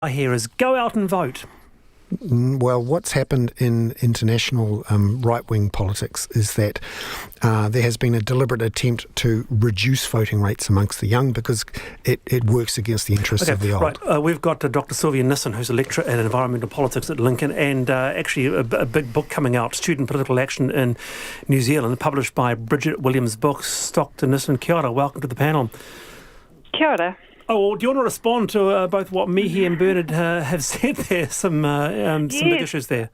Here is go out and vote. Well, what's happened in international right-wing politics is that there has been a deliberate attempt to reduce voting rates amongst the young because it works against the interests of the old. Right. We've got Dr. Sylvia Nissen, who's a lecturer in environmental politics at Lincoln, and actually a big book coming out, Student Political Action in New Zealand, published by Bridget Williams Books. Dr. Nissen, kia ora, welcome to the panel. Kia ora. Oh, well, do you want to respond to both what Mihi and Bernard have said there? Some big issues there.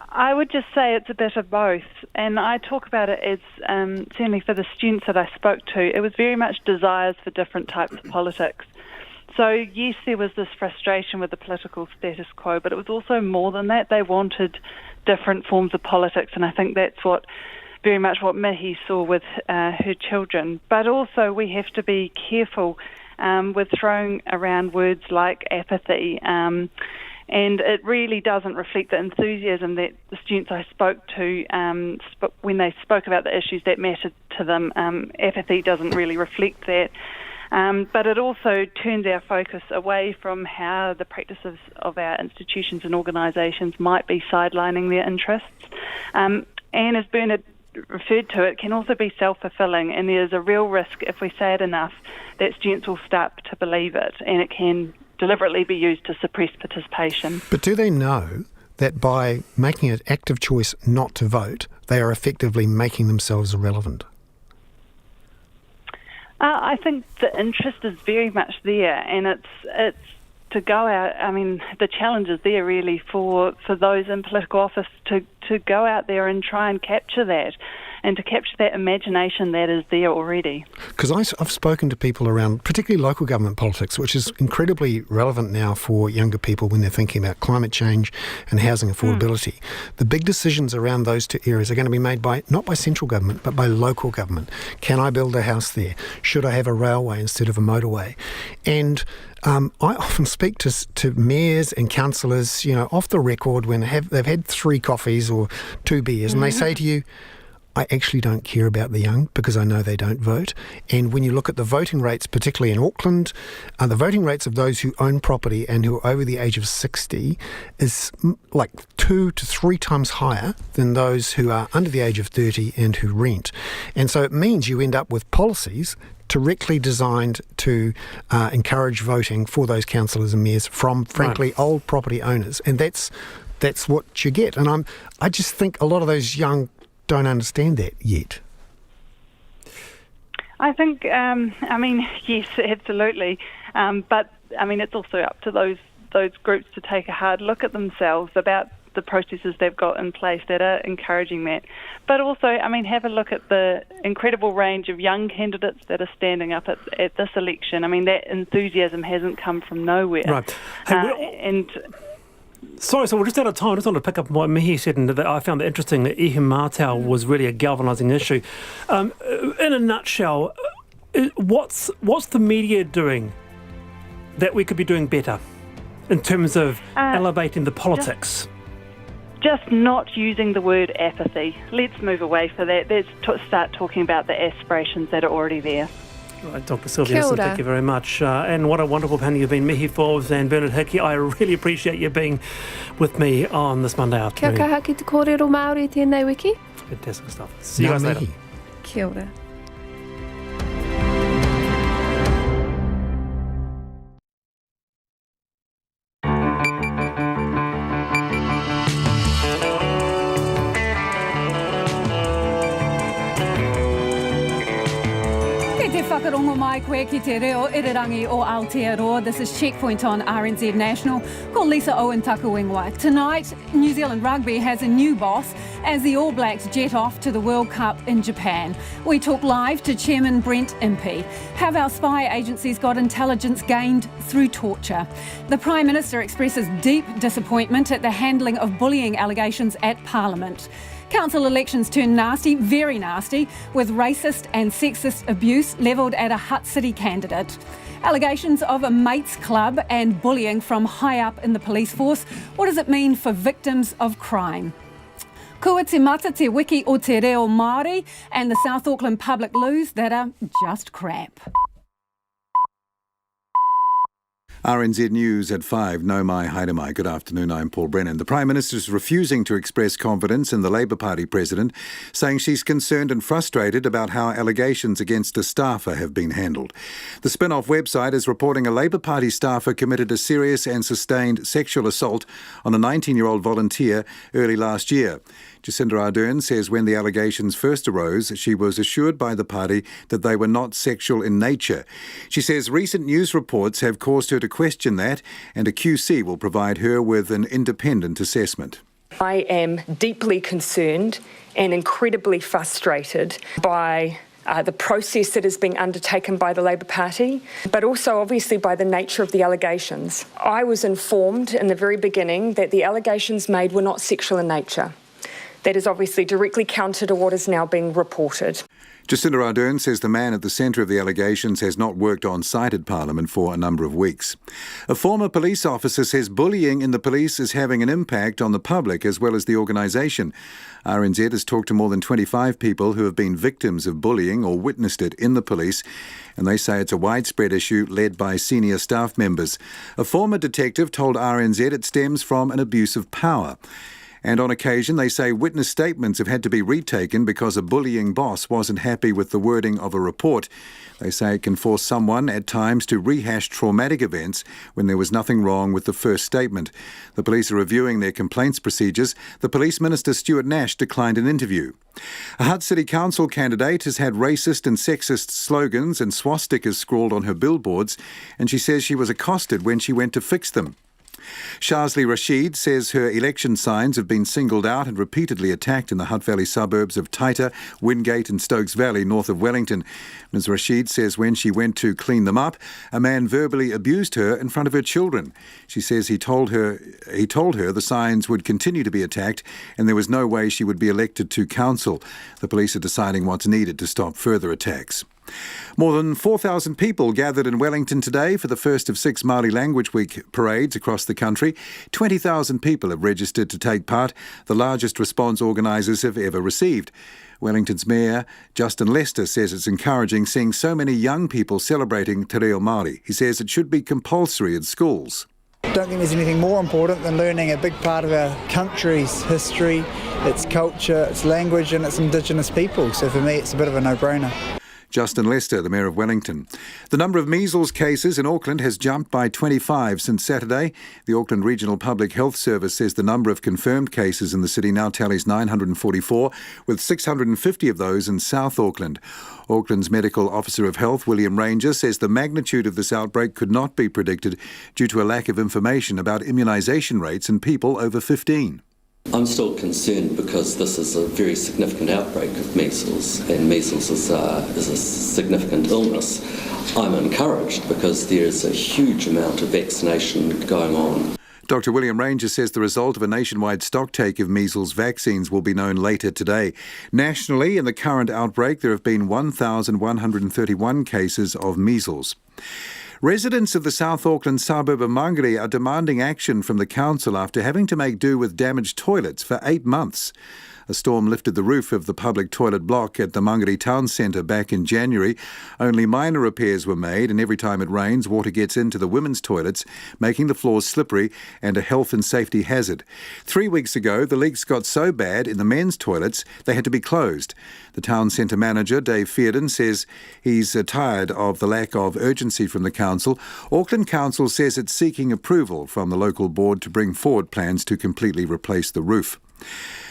I would just say it's a bit of both, and I talk about it as certainly for the students that I spoke to, it was very much desires for different types of politics. So yes, there was this frustration with the political status quo, but it was also more than that. They wanted different forms of politics, and I think that's very much what Mihi saw with her children. But also we have to be careful with throwing around words like apathy, and it really doesn't reflect the enthusiasm that the students I spoke to, when they spoke about the issues that mattered to them. Apathy doesn't really reflect that, but it also turns our focus away from how the practices of our institutions and organisations might be sidelining their interests. And as Bernard referred to, it can also be self-fulfilling, and there's a real risk if we say it enough that students will start to believe it, and it can deliberately be used to suppress participation. But do they know that by making an active choice not to vote, they are effectively making themselves irrelevant? I think the interest is very much there, and it's to go out. I mean, the challenge is there really for those in political office to go out there and try and capture that, and to capture that imagination that is there already. Because I've spoken to people around, particularly local government politics, which is incredibly relevant now for younger people when they're thinking about climate change and housing affordability. The big decisions around those two areas are going to be made not by central government, but by local government. Can I build a house there? Should I have a railway instead of a motorway? And I often speak to mayors and councillors, off the record when they've had 3 coffees or 2 beers, and they say to you, I actually don't care about the young because I know they don't vote. And when you look at the voting rates, particularly in Auckland, the voting rates of those who own property and who are over the age of 60 is like 2 to 3 times higher than those who are under the age of 30 and who rent. And so it means you end up with policies directly designed to encourage voting for those councillors and mayors from, frankly, old property owners. And that's what you get. And I just think a lot of those young don't understand that yet. I think, yes, absolutely. But, it's also up to those groups to take a hard look at themselves about the processes they've got in place that are encouraging that. But also, have a look at the incredible range of young candidates that are standing up at this election. That enthusiasm hasn't come from nowhere. Right. Hey, Sorry, so we're just out of time. I just wanted to pick up what Mihi said, and I found it interesting that ihi mātau was really a galvanising issue. In a nutshell, what's the media doing that we could be doing better in terms of elevating the politics? Just not using the word apathy. Let's move away from that. Let's start talking about the aspirations that are already there. Right, Dr. Sylvia Nissen, thank you very much. And what a wonderful panel you've been, Mihi Forbes and Bernard Hickey. I really appreciate you being with me on this Monday afternoon. Kia kaha ki te kōrero Māori tēnei wiki. Fantastic stuff. See you guys later. Kia ora. Whakarongo mai koe ki te reo irirangi o Aotearoa. This is Checkpoint on RNZ National. Ko Lisa Owen Takuingwai. Tonight, New Zealand Rugby has a new boss as the All Blacks jet off to the World Cup in Japan. We talk live to Chairman Brent Impey. Have our spy agencies got intelligence gained through torture? The Prime Minister expresses deep disappointment at the handling of bullying allegations at Parliament. Council elections turn nasty, very nasty, with racist and sexist abuse levelled at a Hutt City candidate. Allegations of a mates club and bullying from high up in the police force. What does it mean for victims of crime? Kua te mata te wiki o te reo Māori and the South Auckland public loos that are just crap. RNZ News at 5. No mai, haere mai. Good afternoon, I'm Paul Brennan. The Prime Minister is refusing to express confidence in the Labour Party president, saying she's concerned and frustrated about how allegations against a staffer have been handled. The spin-off website is reporting a Labour Party staffer committed a serious and sustained sexual assault on a 19-year-old volunteer early last year. Jacinda Ardern says when the allegations first arose, she was assured by the party that they were not sexual in nature. She says recent news reports have caused her to question that, and a QC will provide her with an independent assessment. I am deeply concerned and incredibly frustrated by the process that is being undertaken by the Labour Party, but also obviously by the nature of the allegations. I was informed in the very beginning that the allegations made were not sexual in nature. That is obviously directly counter to what is now being reported. Jacinda Ardern says the man at the centre of the allegations has not worked on site at Parliament for a number of weeks. A former police officer says bullying in the police is having an impact on the public as well as the organisation. RNZ has talked to more than 25 people who have been victims of bullying or witnessed it in the police, and they say it's a widespread issue led by senior staff members. A former detective told RNZ it stems from an abuse of power. And on occasion, they say witness statements have had to be retaken because a bullying boss wasn't happy with the wording of a report. They say it can force someone at times to rehash traumatic events when there was nothing wrong with the first statement. The police are reviewing their complaints procedures. The Police Minister Stuart Nash declined an interview. A Hutt City Council candidate has had racist and sexist slogans and swastikas scrawled on her billboards, and she says she was accosted when she went to fix them. Shazli Rashid says her election signs have been singled out and repeatedly attacked in the Hutt Valley suburbs of Taita, Wingate and Stokes Valley, north of Wellington. Ms Rashid says when she went to clean them up, a man verbally abused her in front of her children. She says he told her the signs would continue to be attacked and there was no way she would be elected to council. The police are deciding what's needed to stop further attacks. More than 4,000 people gathered in Wellington today for the first of 6 Māori Language Week parades across the country. 20,000 people have registered to take part, the largest response organisers have ever received. Wellington's Mayor, Justin Lester, says it's encouraging seeing so many young people celebrating Te Reo Māori. He says it should be compulsory at schools. I don't think there's anything more important than learning a big part of our country's history, its culture, its language and its Indigenous people. So for me, it's a bit of a no-brainer. Justin Lester, the Mayor of Wellington. The number of measles cases in Auckland has jumped by 25 since Saturday. The Auckland Regional Public Health Service says the number of confirmed cases in the city now tallies 944, with 650 of those in South Auckland. Auckland's Medical Officer of Health, William Ranger, says the magnitude of this outbreak could not be predicted due to a lack of information about immunisation rates in people over 15. I'm still concerned because this is a very significant outbreak of measles, and measles is a significant illness. I'm encouraged because there is a huge amount of vaccination going on. Dr William Ranger says the result of a nationwide stocktake of measles vaccines will be known later today. Nationally, in the current outbreak, there have been 1,131 cases of measles. Residents of the South Auckland suburb of Mangere are demanding action from the council after having to make do with damaged toilets for 8 months. A storm lifted the roof of the public toilet block at the Mangere Town Centre back in January. Only minor repairs were made, and every time it rains, water gets into the women's toilets, making the floors slippery and a health and safety hazard. 3 weeks ago, the leaks got so bad in the men's toilets, they had to be closed. The town centre manager, Dave Fearden, says he's tired of the lack of urgency from the council. Auckland Council says it's seeking approval from the local board to bring forward plans to completely replace the roof.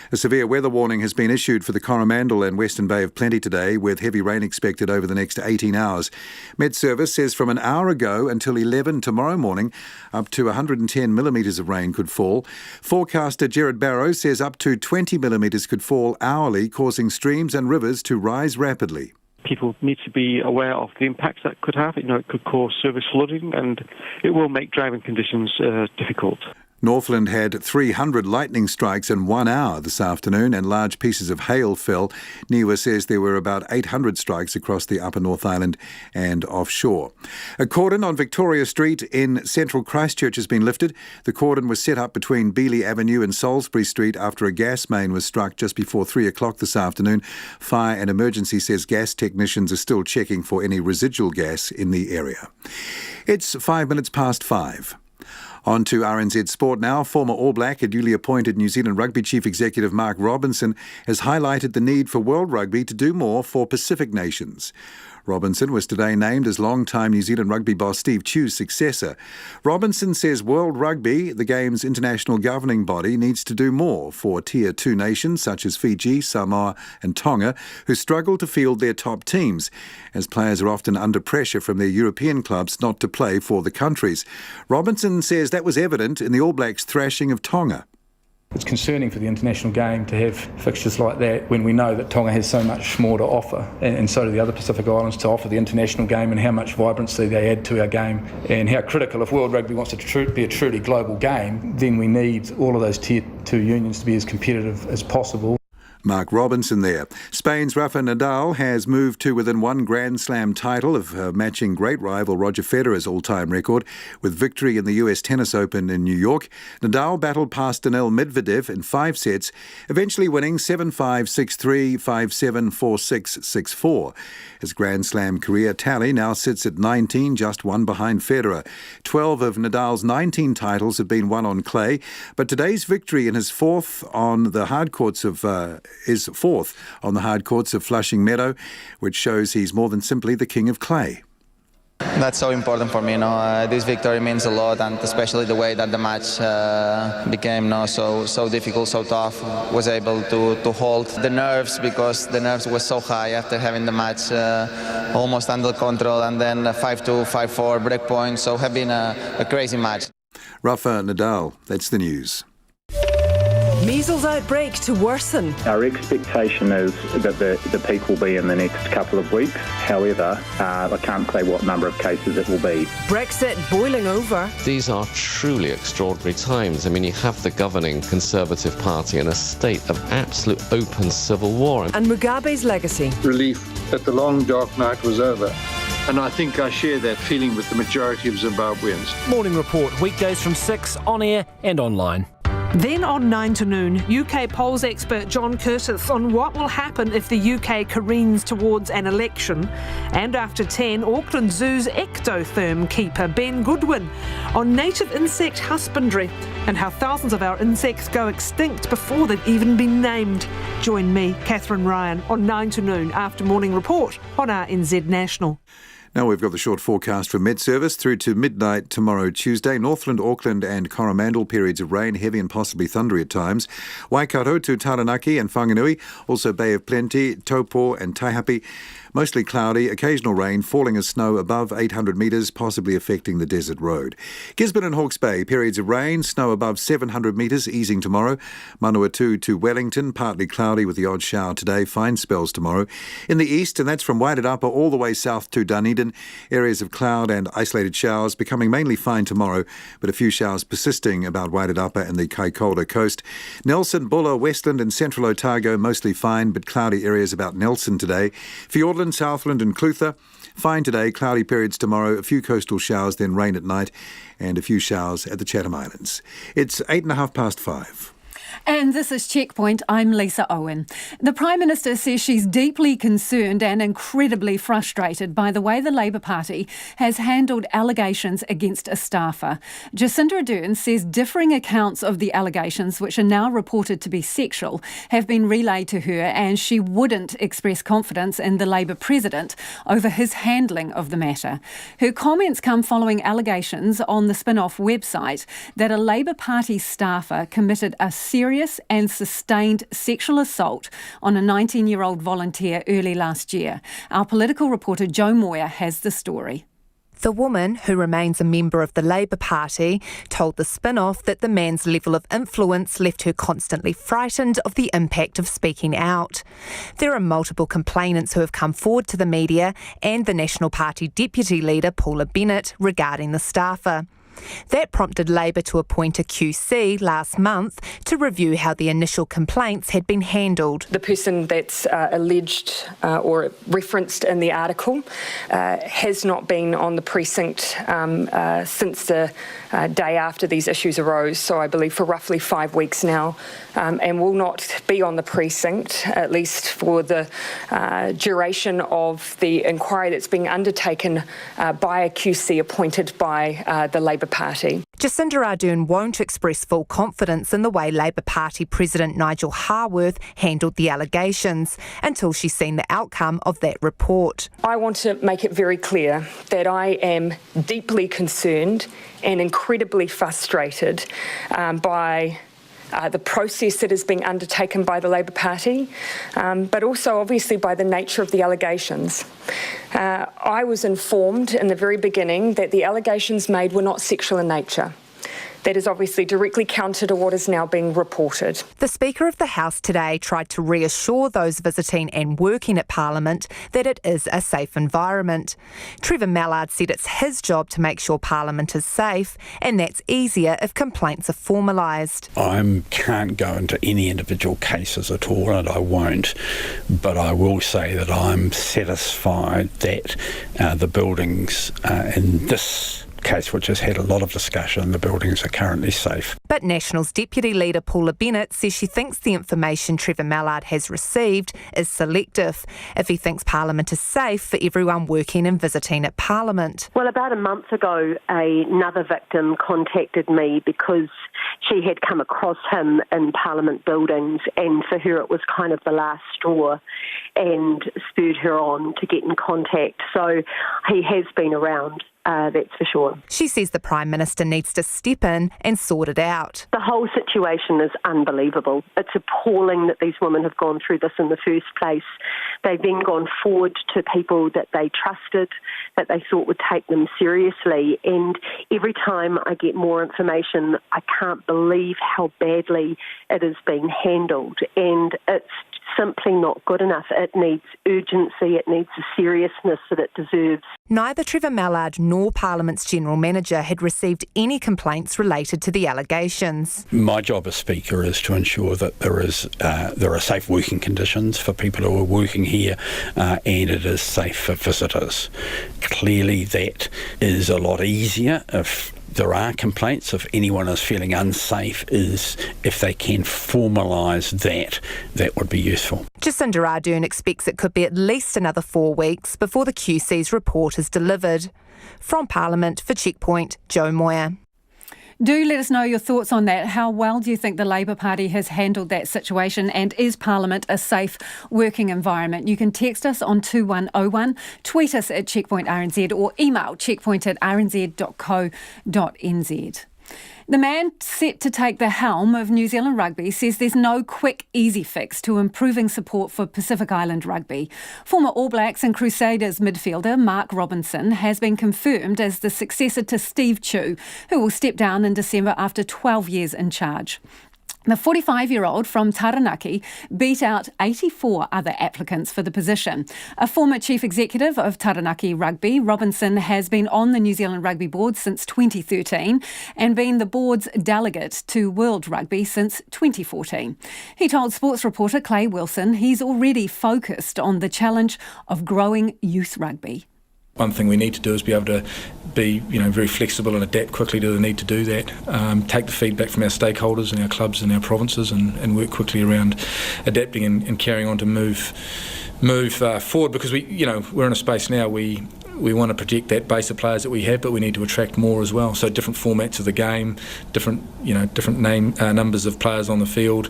A severe weather warning has been issued for the Coromandel and Western Bay of Plenty today, with heavy rain expected over the next 18 hours. Met Service says from an hour ago until 11 tomorrow morning, up to 110 millimetres of rain could fall. Forecaster Gerard Barrow says up to 20 millimetres could fall hourly, causing streams and rivers to rise rapidly. People need to be aware of the impacts that could have. It could cause service flooding and it will make driving conditions difficult. Northland had 300 lightning strikes in 1 hour this afternoon and large pieces of hail fell. NIWA says there were about 800 strikes across the upper North Island and offshore. A cordon on Victoria Street in central Christchurch has been lifted. The cordon was set up between Beeley Avenue and Salisbury Street after a gas main was struck just before 3 o'clock this afternoon. Fire and Emergency says gas technicians are still checking for any residual gas in the area. It's 5 minutes past 5. On to RNZ Sport now. Former All Black and newly appointed New Zealand Rugby Chief Executive Mark Robinson has highlighted the need for World Rugby to do more for Pacific nations. Robinson was today named as long-time New Zealand Rugby boss Steve Chew's successor. Robinson says World Rugby, the game's international governing body, needs to do more for Tier 2 nations such as Fiji, Samoa and Tonga, who struggle to field their top teams, as players are often under pressure from their European clubs not to play for the countries. Robinson says that was evident in the All Blacks' thrashing of Tonga. It's concerning for the international game to have fixtures like that when we know that Tonga has so much more to offer, and so do the other Pacific Islands to offer the international game, and how much vibrancy they add to our game, and how critical, if World Rugby wants to be a truly global game, then we need all of those Tier 2 unions to be as competitive as possible. Mark Robinson there. Spain's Rafa Nadal has moved to within one Grand Slam title of matching great rival Roger Federer's all-time record with victory in the US Tennis Open in New York. Nadal battled past Daniil Medvedev in 5 sets, eventually winning 7-5, 6-3, 5-7, 4-6, 6-4. His Grand Slam career tally now sits at 19, just one behind Federer. 12 of Nadal's 19 titles have been won on clay, but today's victory in his fourth on the hard courts of Flushing Meadow, which shows he's more than simply the king of clay. That's so important for me, this victory means a lot, and especially the way that the match became so difficult, so tough. Was able to hold the nerves, because the nerves were so high after having the match almost under control, and then 5-2, 5-4 break point, so have been a crazy match. Rafa Nadal, that's the news. Measles outbreak to worsen. Our expectation is that the peak will be in the next couple of weeks. However, I can't say what number of cases it will be. Brexit boiling over. These are truly extraordinary times. I mean, you have the governing Conservative Party in a state of absolute open civil war. And Mugabe's legacy. Relief that the long dark night was over. And I think I share that feeling with the majority of Zimbabweans. Morning Report, weekdays from 6, on air and online. Then on 9 to noon, UK polls expert John Curtis on what will happen if the UK careens towards an election. And after 10, Auckland Zoo's ectotherm keeper Ben Goodwin on native insect husbandry and how thousands of our insects go extinct before they've even been named. Join me, Catherine Ryan, on 9 to noon after Morning Report on RNZ National. Now we've got the short forecast for Met Service through to midnight tomorrow Tuesday. Northland, Auckland and Coromandel, periods of rain, heavy and possibly thundery at times. Waikato to Taranaki and Whanganui, also Bay of Plenty, Taupo and Taihape. Mostly cloudy, occasional rain, falling as snow above 800 metres, possibly affecting the desert road. Gisborne and Hawke's Bay, periods of rain, snow above 700 metres, easing tomorrow. Manawatu to Wellington, partly cloudy with the odd shower today, fine spells tomorrow. In the east, and that's from Wairarapa all the way south to Dunedin, areas of cloud and isolated showers, becoming mainly fine tomorrow, but a few showers persisting about Wairarapa and the Kaikoura coast. Nelson, Buller, Westland and central Otago, mostly fine, but cloudy areas about Nelson today. Fiordland, Southland and Clutha, fine today, cloudy periods tomorrow, a few coastal showers, then rain at night, and a few showers at the Chatham Islands. It's 5:08. And this is Checkpoint. I'm Lisa Owen. The Prime Minister says she's deeply concerned and incredibly frustrated by the way the Labour Party has handled allegations against a staffer. Jacinda Ardern says differing accounts of the allegations, which are now reported to be sexual, have been relayed to her, and she wouldn't express confidence in the Labour President over his handling of the matter. Her comments come following allegations on the Spin-Off website that a Labour Party staffer committed a serious and sustained sexual assault on a 19-year-old volunteer early last year. Our political reporter Joe Moyer has the story. The woman, who remains a member of the Labour Party, told the Spin-Off that the man's level of influence left her constantly frightened of the impact of speaking out. There are multiple complainants who have come forward to the media and the National Party Deputy Leader Paula Bennett regarding the staffer. That prompted Labor to appoint a QC last month to review how the initial complaints had been handled. The person that's alleged or referenced in the article has not been on the precinct since the day after these issues arose, so I believe for roughly 5 weeks now, and will not be on the precinct, at least for the duration of the inquiry that's being undertaken by a QC appointed by the Labor Party. Jacinda Ardern won't express full confidence in the way Labor Party President Nigel Harworth handled the allegations until she's seen the outcome of that report. I want to make it very clear that I am deeply concerned and incredibly frustrated by the process that is being undertaken by the Labor Party, but also obviously by the nature of the allegations. I was informed in the very beginning that the allegations made were not sexual in nature. That is obviously directly counter to what is now being reported. The Speaker of the House today tried to reassure those visiting and working at Parliament that it is a safe environment. Trevor Mallard said it's his job to make sure Parliament is safe, and that's easier if complaints are formalised. I can't go into any individual cases at all, and I won't, but I will say that I'm satisfied that the buildings in this case, which has had a lot of discussion, the buildings are currently safe. But Nationals Deputy Leader Paula Bennett says she thinks the information Trevor Mallard has received is selective if he thinks Parliament is safe for everyone working and visiting at Parliament. Well, about a month ago, another victim contacted me because she had come across him in Parliament buildings, and for her it was kind of the last straw and spurred her on to get in contact. So he has been around. That's for sure. She says the Prime Minister needs to step in and sort it out. The whole situation is unbelievable. It's appalling that these women have gone through this in the first place. They've then gone forward to people that they trusted, that they thought would take them seriously. And every time I get more information, I can't believe how badly it is being handled. And it's simply not good enough. It needs urgency, it needs the seriousness that it deserves. Neither Trevor Mallard nor Parliament's General Manager had received any complaints related to the allegations. My job as Speaker is to ensure that there are safe working conditions for people who are working here and it is safe for visitors. Clearly that is a lot easier if there are complaints. If anyone is feeling unsafe, is if they can formalise that would be useful. Jacinda Ardern expects it could be at least another 4 weeks before the QC's report is delivered. From Parliament for Checkpoint, Jo Moyer. Do let us know your thoughts on that. How well do you think the Labor Party has handled that situation, and is Parliament a safe working environment? You can text us on 2101, tweet us at Checkpoint RNZ, or email checkpoint@rnz.co.nz. The man set to take the helm of New Zealand Rugby says there's no quick, easy fix to improving support for Pacific Island rugby. Former All Blacks and Crusaders midfielder Mark Robinson has been confirmed as the successor to Steve Chu, who will step down in December after 12 years in charge. The 45-year-old from Taranaki beat out 84 other applicants for the position. A former chief executive of Taranaki Rugby, Robinson has been on the New Zealand Rugby Board since 2013 and been the board's delegate to World Rugby since 2014. He told sports reporter Clay Wilson he's already focused on the challenge of growing youth rugby. One thing we need to do is be able to be, very flexible and adapt quickly to the need to do that. Take the feedback from our stakeholders and our clubs and our provinces and work quickly around adapting and carrying on to move forward, because we're in a space now we want to protect that base of players that we have, but we need to attract more as well. So different formats of the game, different numbers of players on the field.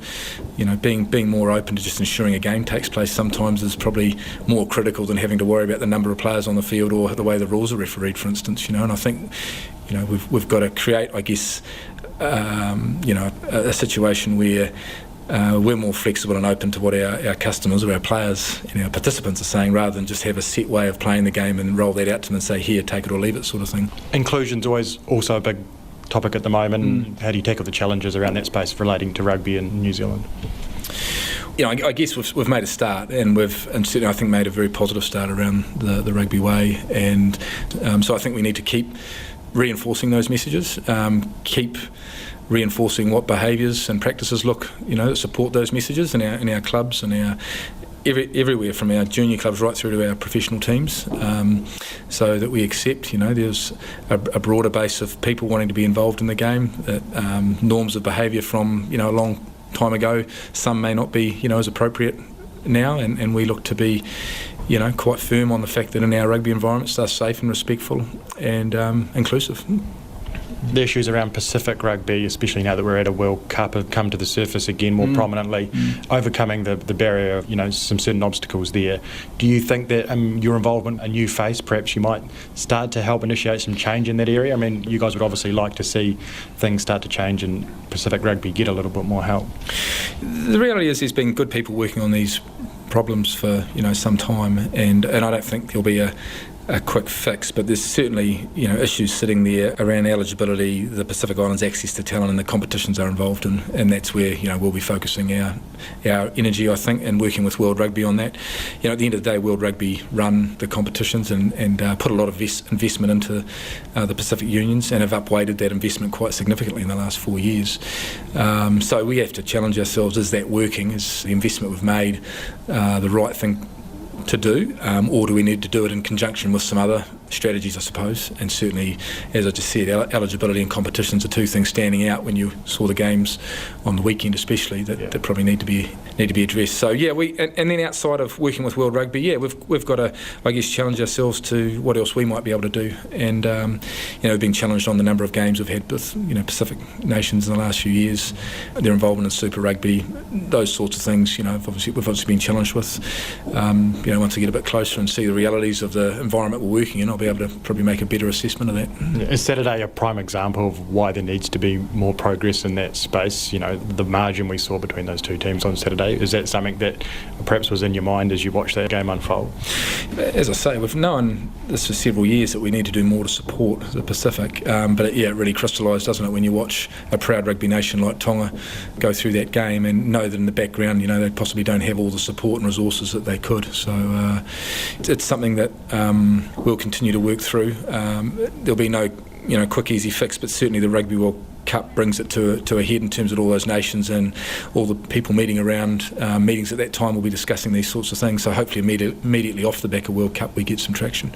Being more open to just ensuring a game takes place sometimes is probably more critical than having to worry about the number of players on the field or the way the rules are refereed, for instance. And I think we've got to create, I guess, a situation where we're more flexible and open to what our customers or our players and our participants are saying, rather than just have a set way of playing the game and roll that out to them and say, here, take it or leave it, sort of thing. Inclusion's always also a big topic at the moment. How do you tackle the challenges around that space relating to rugby in New Zealand? I guess we've made a start, and certainly I think made a very positive start around the rugby way, and so I think we need to keep reinforcing those messages, keep reinforcing what behaviours and practices look, that support those messages in our clubs and everywhere from our junior clubs right through to our professional teams, so that we accept, there's a broader base of people wanting to be involved in the game, that norms of behaviour from, a long time ago, some may not be, as appropriate now, and we look to be, quite firm on the fact that in our rugby environments they're safe and respectful and inclusive. The issues around Pacific rugby, especially now that we're at a World Cup, have come to the surface again more prominently, overcoming the barrier of, some certain obstacles there. Do you think that your involvement, a new face, perhaps you might start to help initiate some change in that area? I mean, you guys would obviously like to see things start to change and Pacific rugby get a little bit more help. The reality is there's been good people working on these problems for, some time, and I don't think there'll be a quick fix, but there's certainly issues sitting there around eligibility, the Pacific Islands' access to talent, and the competitions are involved in, and that's where we'll be focusing our energy, I think, and working with World Rugby on that. At the end of the day, World Rugby run the competitions and put a lot of investment into the Pacific Unions and have upweighted that investment quite significantly in the last 4 years. So we have to challenge ourselves: is that working? Is the investment we've made the right thing to do, or do we need to do it in conjunction with some other strategies, I suppose? And certainly, as I just said, eligibility and competitions are two things standing out when you saw the games on the weekend, especially that probably need to be addressed. So and then outside of working with World Rugby, we've got to, I guess, challenge ourselves to what else we might be able to do. And we've been challenged on the number of games we've had with Pacific nations in the last few years, their involvement in Super Rugby, those sorts of things. We've obviously been challenged with. Once we get a bit closer and see the realities of the environment we're working in, I'll be able to probably make a better assessment of that. Is Saturday a prime example of why there needs to be more progress in that space? The margin we saw between those two teams on Saturday, is that something that perhaps was in your mind as you watched that game unfold? As I say, we've known this for several years that we need to do more to support the Pacific, but it really crystallised, doesn't it, when you watch a proud rugby nation like Tonga go through that game and know that in the background, they possibly don't have all the support and resources that they could. So it's something that we'll continue to work through. There'll be no quick easy fix, but certainly the Rugby World Cup brings it to a head in terms of all those nations and all the people meeting around. Meetings at that time will be discussing these sorts of things, so hopefully immediately off the back of World Cup we get some traction.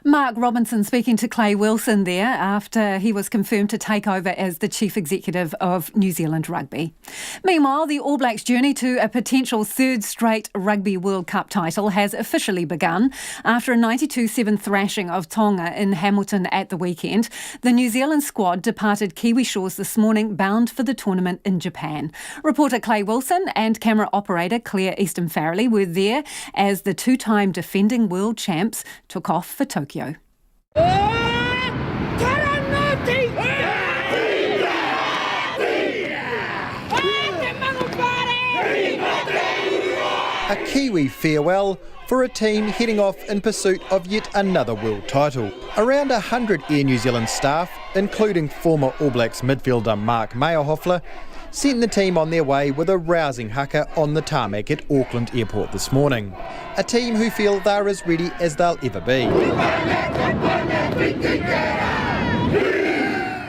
Mark Robinson speaking to Clay Wilson there after he was confirmed to take over as the Chief Executive of New Zealand Rugby. Meanwhile, the All Blacks' journey to a potential third straight Rugby World Cup title has officially begun. After a 92-7 thrashing of Tonga in Hamilton at the weekend, the New Zealand squad departed Kiwi shores this morning bound for the tournament in Japan. Reporter Clay Wilson and camera operator Claire Easton-Farrelly were there as the two-time defending world champs took off for Tokyo. A Kiwi farewell for a team heading off in pursuit of yet another world title. Around 100 Air New Zealand staff, including former All Blacks midfielder Mark Meyerhoffler, sent the team on their way with a rousing haka on the tarmac at Auckland Airport this morning. A team who feel they're as ready as they'll ever be.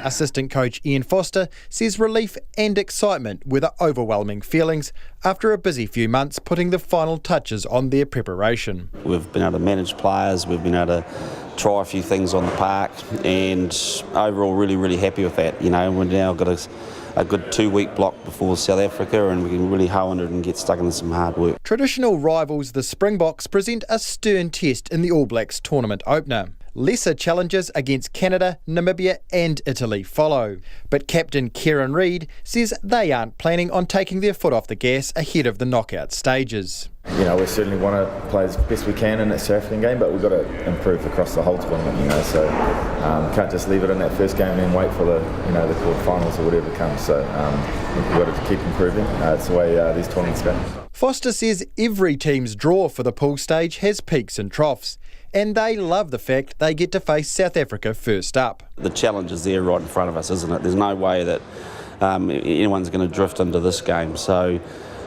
Assistant coach Ian Foster says relief and excitement were the overwhelming feelings after a busy few months putting the final touches on their preparation. We've been able to manage players, we've been able to try a few things on the park, and overall really happy with that. We've now got a good 2-week block before South Africa, and we can really hoe into it and get stuck into some hard work. Traditional rivals the Springboks present a stern test in the All Blacks tournament opener. Lesser challenges against Canada, Namibia and Italy follow. But captain Kieran Reid says they aren't planning on taking their foot off the gas ahead of the knockout stages. We certainly want to play as best we can in that South African game, but we've got to improve across the whole tournament, so can't just leave it in that first game and then wait for the quarterfinals or whatever comes. So we've got to keep improving. It's the way these tournaments go. Foster says every team's draw for the pool stage has peaks and troughs, and they love the fact they get to face South Africa first up. The challenge is there right in front of us, isn't it? There's no way that anyone's going to drift into this game. So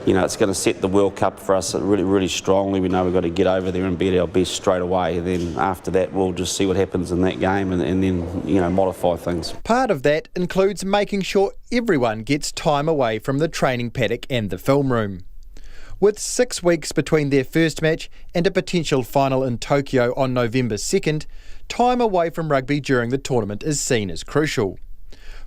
it's going to set the World Cup for us really, really strongly. We know we've got to get over there and be at our best straight away. Then after that, we'll just see what happens in that game and then, modify things. Part of that includes making sure everyone gets time away from the training paddock and the film room. With 6 weeks between their first match and a potential final in Tokyo on November 2nd, time away from rugby during the tournament is seen as crucial.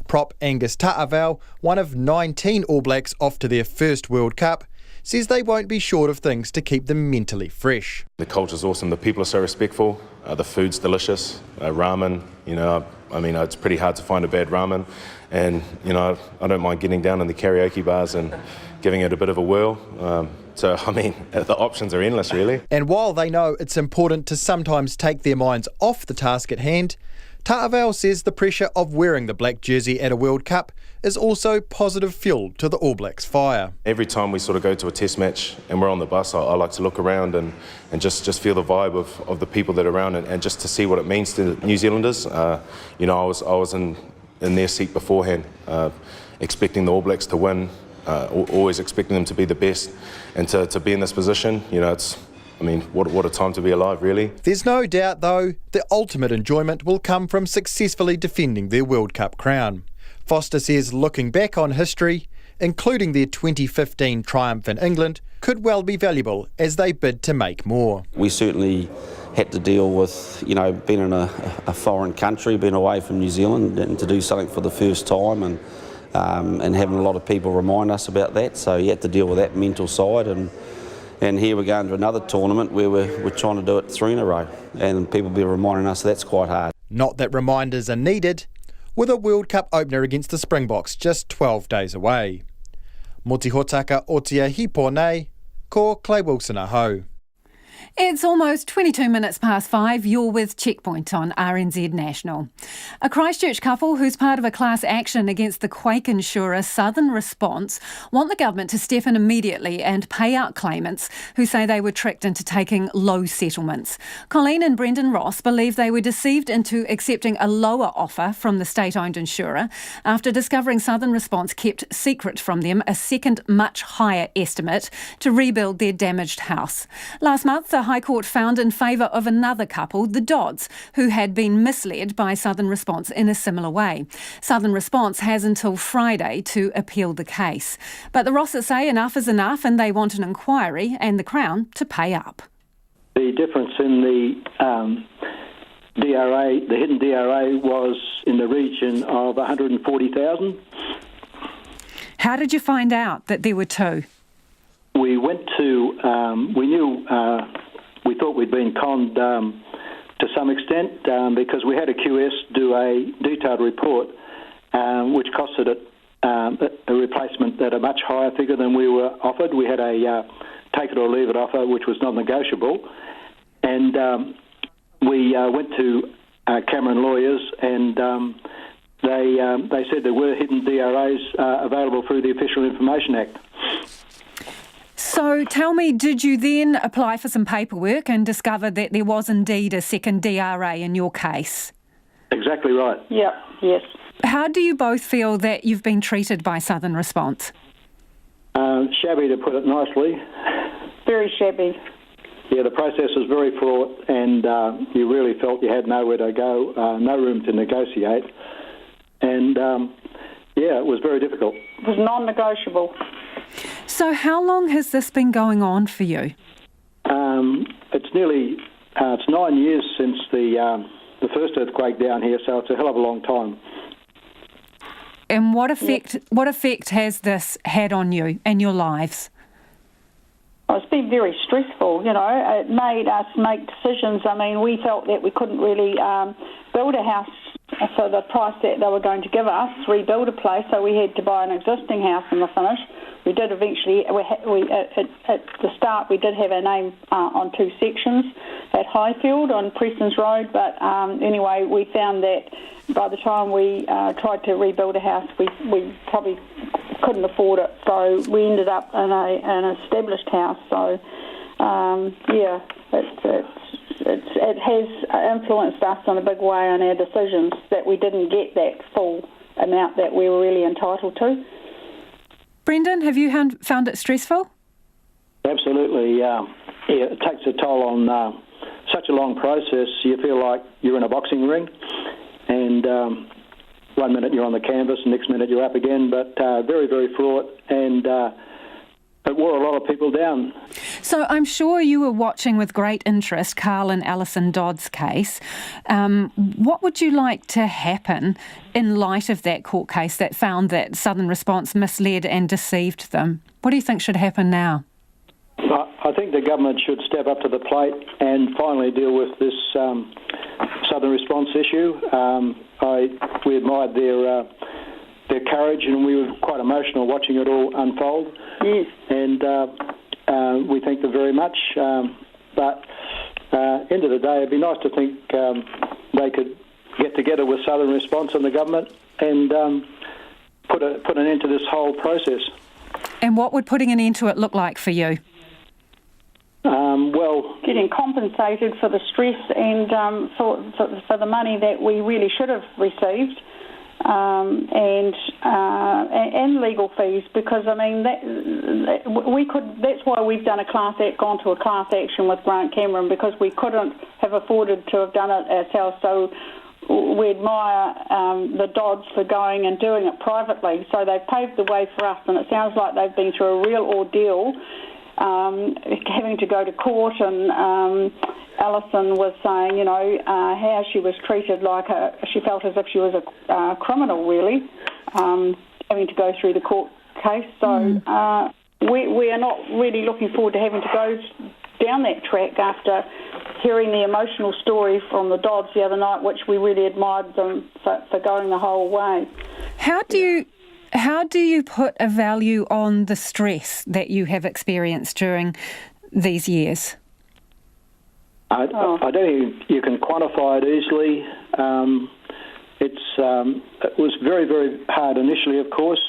Prop Angus Ta'avao, one of 19 All Blacks off to their first World Cup, says they won't be short of things to keep them mentally fresh. The culture's awesome, the people are so respectful, the food's delicious, ramen, it's pretty hard to find a bad ramen, and, I don't mind getting down in the karaoke bars and giving it a bit of a whirl. The options are endless, really. And while they know it's important to sometimes take their minds off the task at hand, Ta'avao says the pressure of wearing the black jersey at a World Cup is also positive fuel to the All Blacks' fire. Every time we sort of go to a test match and we're on the bus, I like to look around and just feel the vibe of the people that are around and just to see what it means to New Zealanders. I was in their seat beforehand, expecting the All Blacks to win, always expecting them to be the best, and to be in this position, what a time to be alive, really. There's no doubt, though, the ultimate enjoyment will come from successfully defending their World Cup crown. Foster says looking back on history, including their 2015 triumph in England, could well be valuable as they bid to make more. We certainly had to deal with, being in a foreign country, being away from New Zealand, and to do something for the first time, and having a lot of people remind us about that. So you had to deal with that mental side, and here we're going to another tournament where we're trying to do it 3 in a row, and people be reminding us that's quite hard. Not that reminders are needed, with a World Cup opener against the Springboks just 12 days away. Moti hotaka otia hipo nei, ko Clay Wilson aho. It's almost 22 minutes past 5. You're with Checkpoint on RNZ National. A Christchurch couple who's part of a class action against the quake insurer Southern Response want the government to step in immediately and pay out claimants who say they were tricked into taking low settlements. Colleen and Brendan Ross believe they were deceived into accepting a lower offer from the state-owned insurer after discovering Southern Response kept secret from them a second, much higher estimate to rebuild their damaged house. Last month, the High Court found in favour of another couple, the Dodds, who had been misled by Southern Response in a similar way. Southern Response has until Friday to appeal the case. But the Rosses say enough is enough and they want an inquiry and the Crown to pay up. The difference in the DRA, the hidden DRA, was in the region of $140,000. How did you find out that there were two? We went to, we thought we'd been conned to some extent because we had a QS do a detailed report which costed it a replacement at a much higher figure than we were offered. We had a take it or leave it offer which was non-negotiable, and we went to Cameron Lawyers and they said there were hidden DRAs available through the Official Information Act. So tell me, did you then apply for some paperwork and discover that there was indeed a second DRA in your case? Exactly right. Yeah, yes. How do you both feel that you've been treated by Southern Response? Shabby, to put it nicely. Very shabby. Yeah, the process was very fraught and you really felt you had nowhere to go, no room to negotiate. And, it was very difficult. It was non-negotiable. So how long has this been going on for you? It's nearly, it's 9 years since the first earthquake down here, so it's a hell of a long time. And what effect has this had on you and your lives? Oh, it's been very stressful, It made us make decisions. I mean, we felt that we couldn't really build a house for the price that they were going to give us, rebuild a place, so we had to buy an existing house in the finish. We did eventually, at the start, we did have our name on 2 sections at Highfield on Prestons Road, but anyway, we found that by the time we tried to rebuild a house, we probably couldn't afford it, so we ended up in an established house. So, it has influenced us in a big way on our decisions, that we didn't get that full amount that we were really entitled to. Brendan, have you found it stressful? Absolutely. It takes a toll on such a long process. You feel like you're in a boxing ring, and 1 minute you're on the canvas, next minute you're up again, but very, very fraught, and it wore a lot of people down. So I'm sure you were watching with great interest Carl and Alison Dodd's case. What would you like to happen in light of that court case that found that Southern Response misled and deceived them? What do you think should happen now? I think the government should step up to the plate and finally deal with this Southern Response issue. We admired their courage, and we were quite emotional watching it all unfold. Yes. And we thank them very much. But end of the day, it'd be nice to think they could get together with Southern Response and the government and put an end to this whole process. And what would putting an end to it look like for you? Getting compensated for the stress and for the money that we really should have received, and legal fees, because I mean we could. That's why we've gone to a class action with Grant Cameron, because we couldn't have afforded to have done it ourselves. So we admire the Dodds for going and doing it privately. So they've paved the way for us, and it sounds like they've been through a real ordeal. Having to go to court, and Alison was saying, how she was treated she felt as if she was a criminal, really, having to go through the court case. So we are not really looking forward to having to go down that track after hearing the emotional story from the Dodds the other night, which we really admired them for going the whole way. How do you put a value on the stress that you have experienced during these years? I don't think you can quantify it easily. It was very, very hard initially, of course,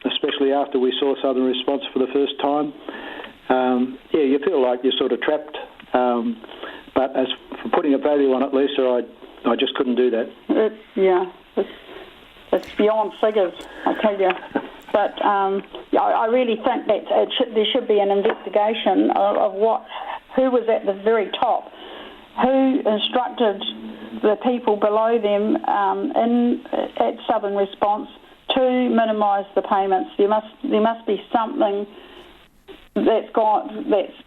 especially after we saw Southern Response for the first time. You feel like you're sort of trapped. But as for putting a value on it, Lisa, I just couldn't do that. It's beyond figures, I tell you. But I really think that there should be an investigation of who was at the very top, who instructed the people below them at Southern Response to minimise the payments. There must be something that's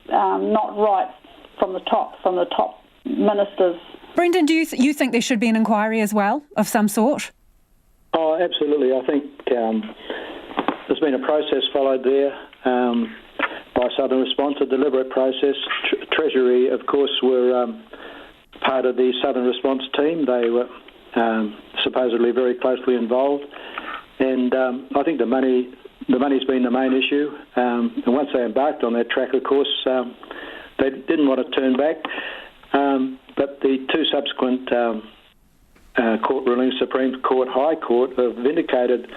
not right from the top ministers. Brendan, do you think there should be an inquiry as well of some sort? Oh, absolutely. I think there's been a process followed there by Southern Response, a deliberate process. Treasury, of course, were part of the Southern Response team. They were supposedly very closely involved. And I think the money's been the main issue. And once they embarked on that track, of course, they didn't want to turn back. But the two subsequent court rulings, Supreme Court, High Court, have vindicated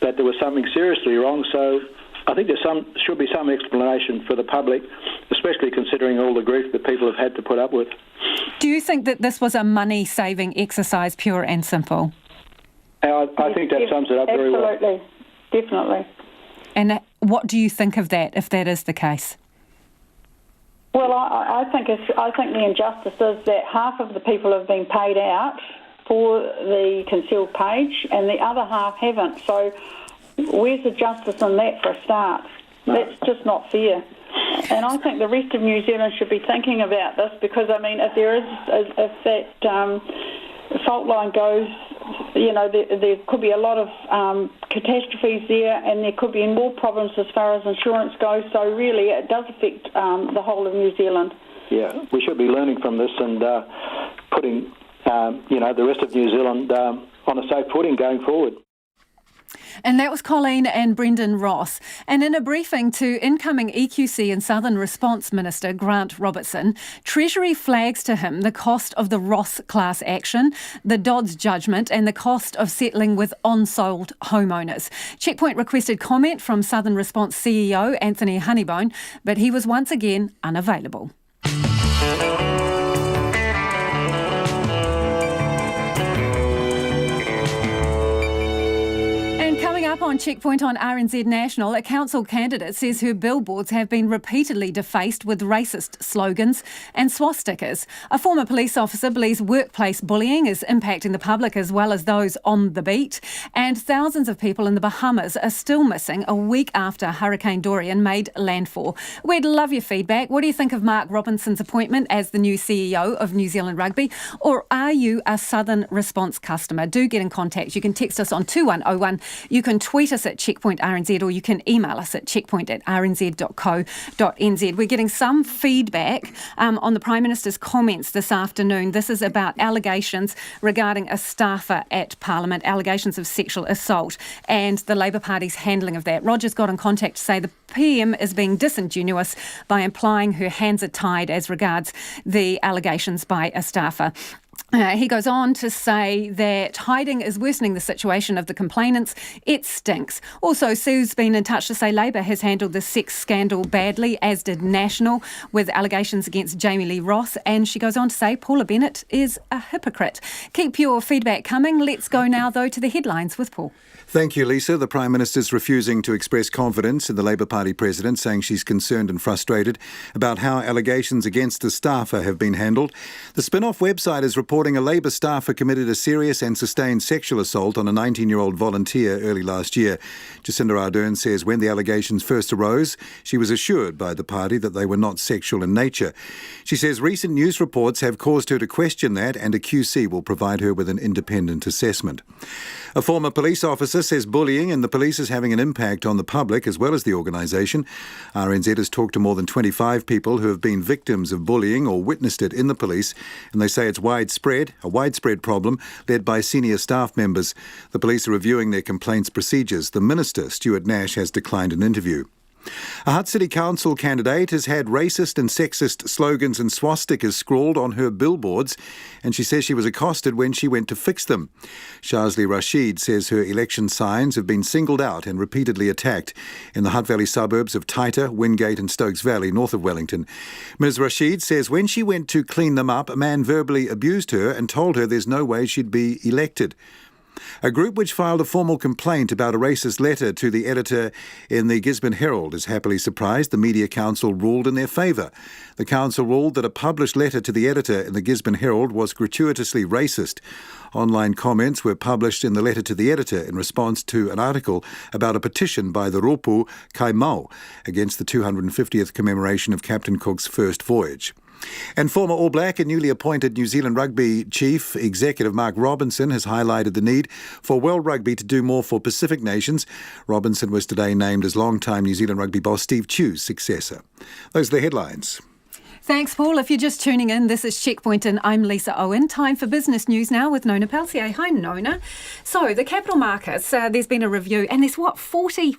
that there was something seriously wrong. So I think there should be some explanation for the public, especially considering all the grief that people have had to put up with. Do you think that this was a money-saving exercise, pure and simple? I think that sums it up very well. Absolutely, definitely. And what do you think of that, if that is the case? Well, I think the injustice is that half of the people have been paid out for the concealed page, and the other half haven't. So where's the justice in that for a start? No. That's just not fair. And I think the rest of New Zealand should be thinking about this, because, I mean, if that fault line goes, there could be a lot of catastrophes there, and there could be more problems as far as insurance goes. So really, it does affect the whole of New Zealand. Yeah, we should be learning from this and putting the rest of New Zealand on a safe footing going forward. And that was Colleen and Brendan Ross. And in a briefing to incoming EQC and Southern Response Minister Grant Robertson, Treasury flags to him the cost of the Ross class action, the Dodds judgment, and the cost of settling with unsold homeowners. Checkpoint requested comment from Southern Response CEO Anthony Honeybone, but he was once again unavailable. up on Checkpoint on RNZ National, a council candidate says her billboards have been repeatedly defaced with racist slogans and swastikas. A former police officer believes workplace bullying is impacting the public as well as those on the beat. And thousands of people in the Bahamas are still missing a week after Hurricane Dorian made landfall. We'd love your feedback. What do you think of Mark Robinson's appointment as the new CEO of New Zealand Rugby? Or are you a Southern Response customer? Do get in contact. You can text us on 2101. You can tweet us at Checkpoint RNZ, or you can email us at checkpoint@rnz.co.nz. We're getting some feedback on the Prime Minister's comments this afternoon. This is about allegations regarding a staffer at Parliament, allegations of sexual assault, and the Labour Party's handling of that. Roger's got in contact to say the PM is being disingenuous by implying her hands are tied as regards the allegations by a staffer. He goes on to say that hiding is worsening the situation of the complainants. It stinks. Also, Sue's been in touch to say Labour has handled the sex scandal badly, as did National, with allegations against Jamie Lee Ross. And she goes on to say Paula Bennett is a hypocrite. Keep your feedback coming. Let's go now, though, to the headlines with Paul. Thank you, Lisa. The Prime Minister's refusing to express confidence in the Labour Party president, saying she's concerned and frustrated about how allegations against the staffer have been handled. The Spin-Off website is reporting a Labour staffer committed a serious and sustained sexual assault on a 19-year-old volunteer early last year. Jacinda Ardern says when the allegations first arose, she was assured by the party that they were not sexual in nature. She says recent news reports have caused her to question that, and a QC will provide her with an independent assessment. A former police officer says bullying in the police is having an impact on the public as well as the organisation. RNZ has talked to more than 25 people who have been victims of bullying or witnessed it in the police, and they say it's widespread, a widespread problem led by senior staff members. The police are reviewing their complaints procedures. The Minister, Stuart Nash, has declined an interview. A Hutt City Council candidate has had racist and sexist slogans and swastikas scrawled on her billboards, and she says she was accosted when she went to fix them. Shazli Rashid says her election signs have been singled out and repeatedly attacked in the Hutt Valley suburbs of Taita, Wingate and Stokes Valley, north of Wellington. Ms Rashid says when she went to clean them up, a man verbally abused her and told her there's no way she'd be elected. A group which filed a formal complaint about a racist letter to the editor in the Gisborne Herald is happily surprised the Media Council ruled in their favour. The council ruled that a published letter to the editor in the Gisborne Herald was gratuitously racist. Online comments were published in the letter to the editor in response to an article about a petition by the Ropu Kaimau against the 250th commemoration of Captain Cook's first voyage. And former All Black and newly appointed New Zealand Rugby Chief Executive Mark Robinson has highlighted the need for World Rugby to do more for Pacific nations. Robinson was today named as long-time New Zealand Rugby boss Steve Chew's successor. Those are the headlines. Thanks, Paul. If you're just tuning in, this is Checkpoint and I'm Lisa Owen. Time for business news now with Nona Pelsier. Hi, Nona. So, the capital markets, there's been a review and there's 40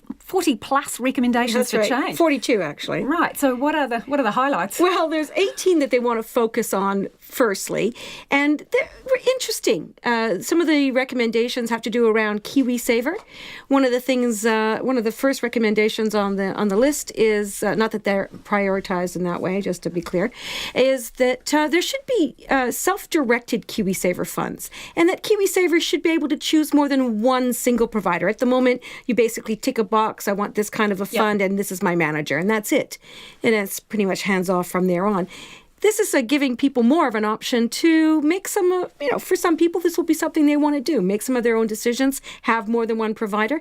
plus recommendations for change? 42, actually. Right. So, what are the highlights? Well, there's 18 that they want to focus on firstly, and they're interesting. Some of the recommendations have to do around KiwiSaver. One of the things, one of the first recommendations on the list is, not that they're prioritized in that way, just to be clear, is that there should be self-directed KiwiSaver funds, and that KiwiSaver should be able to choose more than one single provider. At the moment, you basically tick a box, I want this kind of a fund, and this is my manager, and that's it. And it's pretty much hands-off from there on. This is giving people more of an option to make some, for some people, this will be something they want to do, make some of their own decisions, have more than one provider.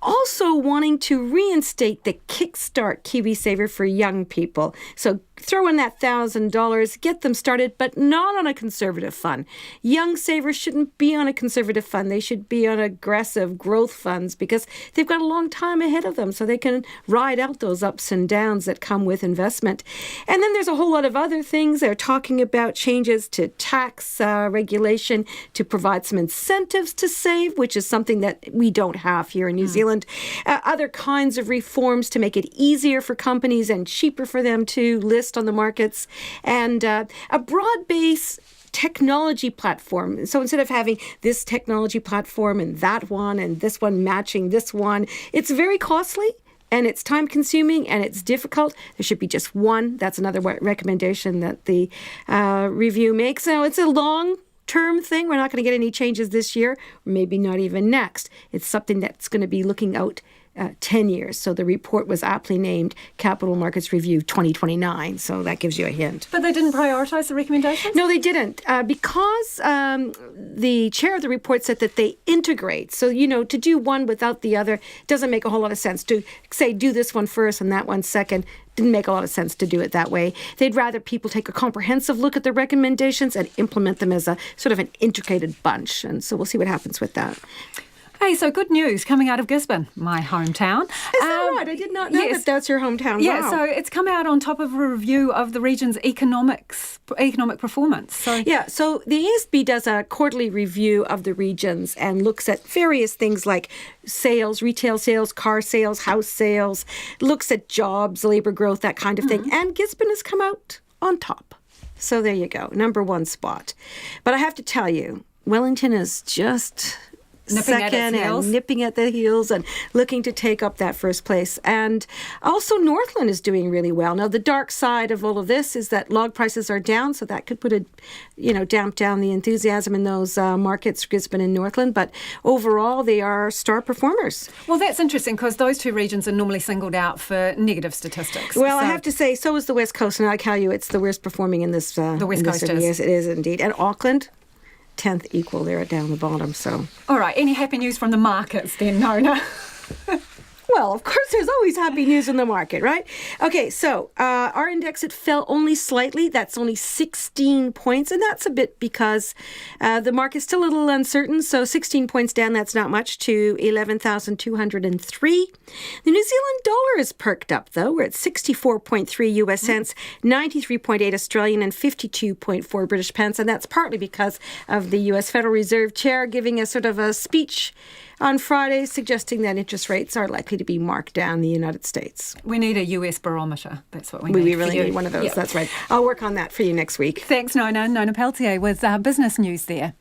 Also wanting to reinstate the Kickstart KiwiSaver for young people. So throw in that $1,000, get them started, but not on a conservative fund. Young savers shouldn't be on a conservative fund. They should be on aggressive growth funds because they've got a long time ahead of them so they can ride out those ups and downs that come with investment. And then there's a whole lot of other things. They're talking about changes to tax regulation to provide some incentives to save, which is something that we don't have here in New Zealand. Other kinds of reforms to make it easier for companies and cheaper for them to list on the markets, and a broad-based technology platform. So instead of having this technology platform and that one and this one matching this one, it's very costly and it's time-consuming and it's difficult. There should be just one. That's another recommendation that the review makes. Now, it's a long short-term thing. We're not going to get any changes this year, or maybe not even next. It's something that's going to be looking out 10 years. So the report was aptly named Capital Markets Review 2029. So that gives you a hint. But they didn't prioritise the recommendations? No, they didn't. Because the chair of the report said that they integrate. So, to do one without the other doesn't make a whole lot of sense. To say, do this one first and that one second, didn't make a lot of sense to do it that way. They'd rather people take a comprehensive look at the recommendations and implement them as a sort of an integrated bunch. And so we'll see what happens with that. Hey, so good news coming out of Gisborne, my hometown. Is that right? I did not know that that's your hometown. Yeah, wow. So it's come out on top of a review of the region's economic performance. So the ASB does a quarterly review of the regions and looks at various things like sales, retail sales, car sales, house sales, looks at jobs, labour growth, that kind of thing. And Gisborne has come out on top. So there you go, number one spot. But I have to tell you, Wellington is just nipping at the heels and looking to take up that first place. And also Northland is doing really well. Now, the dark side of all of this is that log prices are down, so that could put damp down the enthusiasm in those markets, Gisborne and Northland. But overall, they are star performers. Well, that's interesting because those two regions are normally singled out for negative statistics. Well, I have to say, so is the West Coast, and I tell you, it's the worst performing in this. The West Coast is. Yes, it is indeed. And Auckland, 10th equal there down the bottom. So, all right, any happy news from the markets then, Nona? Well, of course, there's always happy news in the market, right? Okay, so our index, it fell only slightly. That's only 16 points, and that's a bit because the market's still a little uncertain. So 16 points down, that's not much, to 11,203. The New Zealand dollar is perked up, though. We're at 64.3 US cents, 93.8 Australian, and 52.4 British pence, and that's partly because of the US Federal Reserve Chair giving a sort of a speech on Friday suggesting that interest rates are likely to be marked down in the United States. We need a US barometer. That's what we need. We really need one of those. Yep. That's right. I'll work on that for you next week. Thanks, Nona. Nona Peltier with business news there.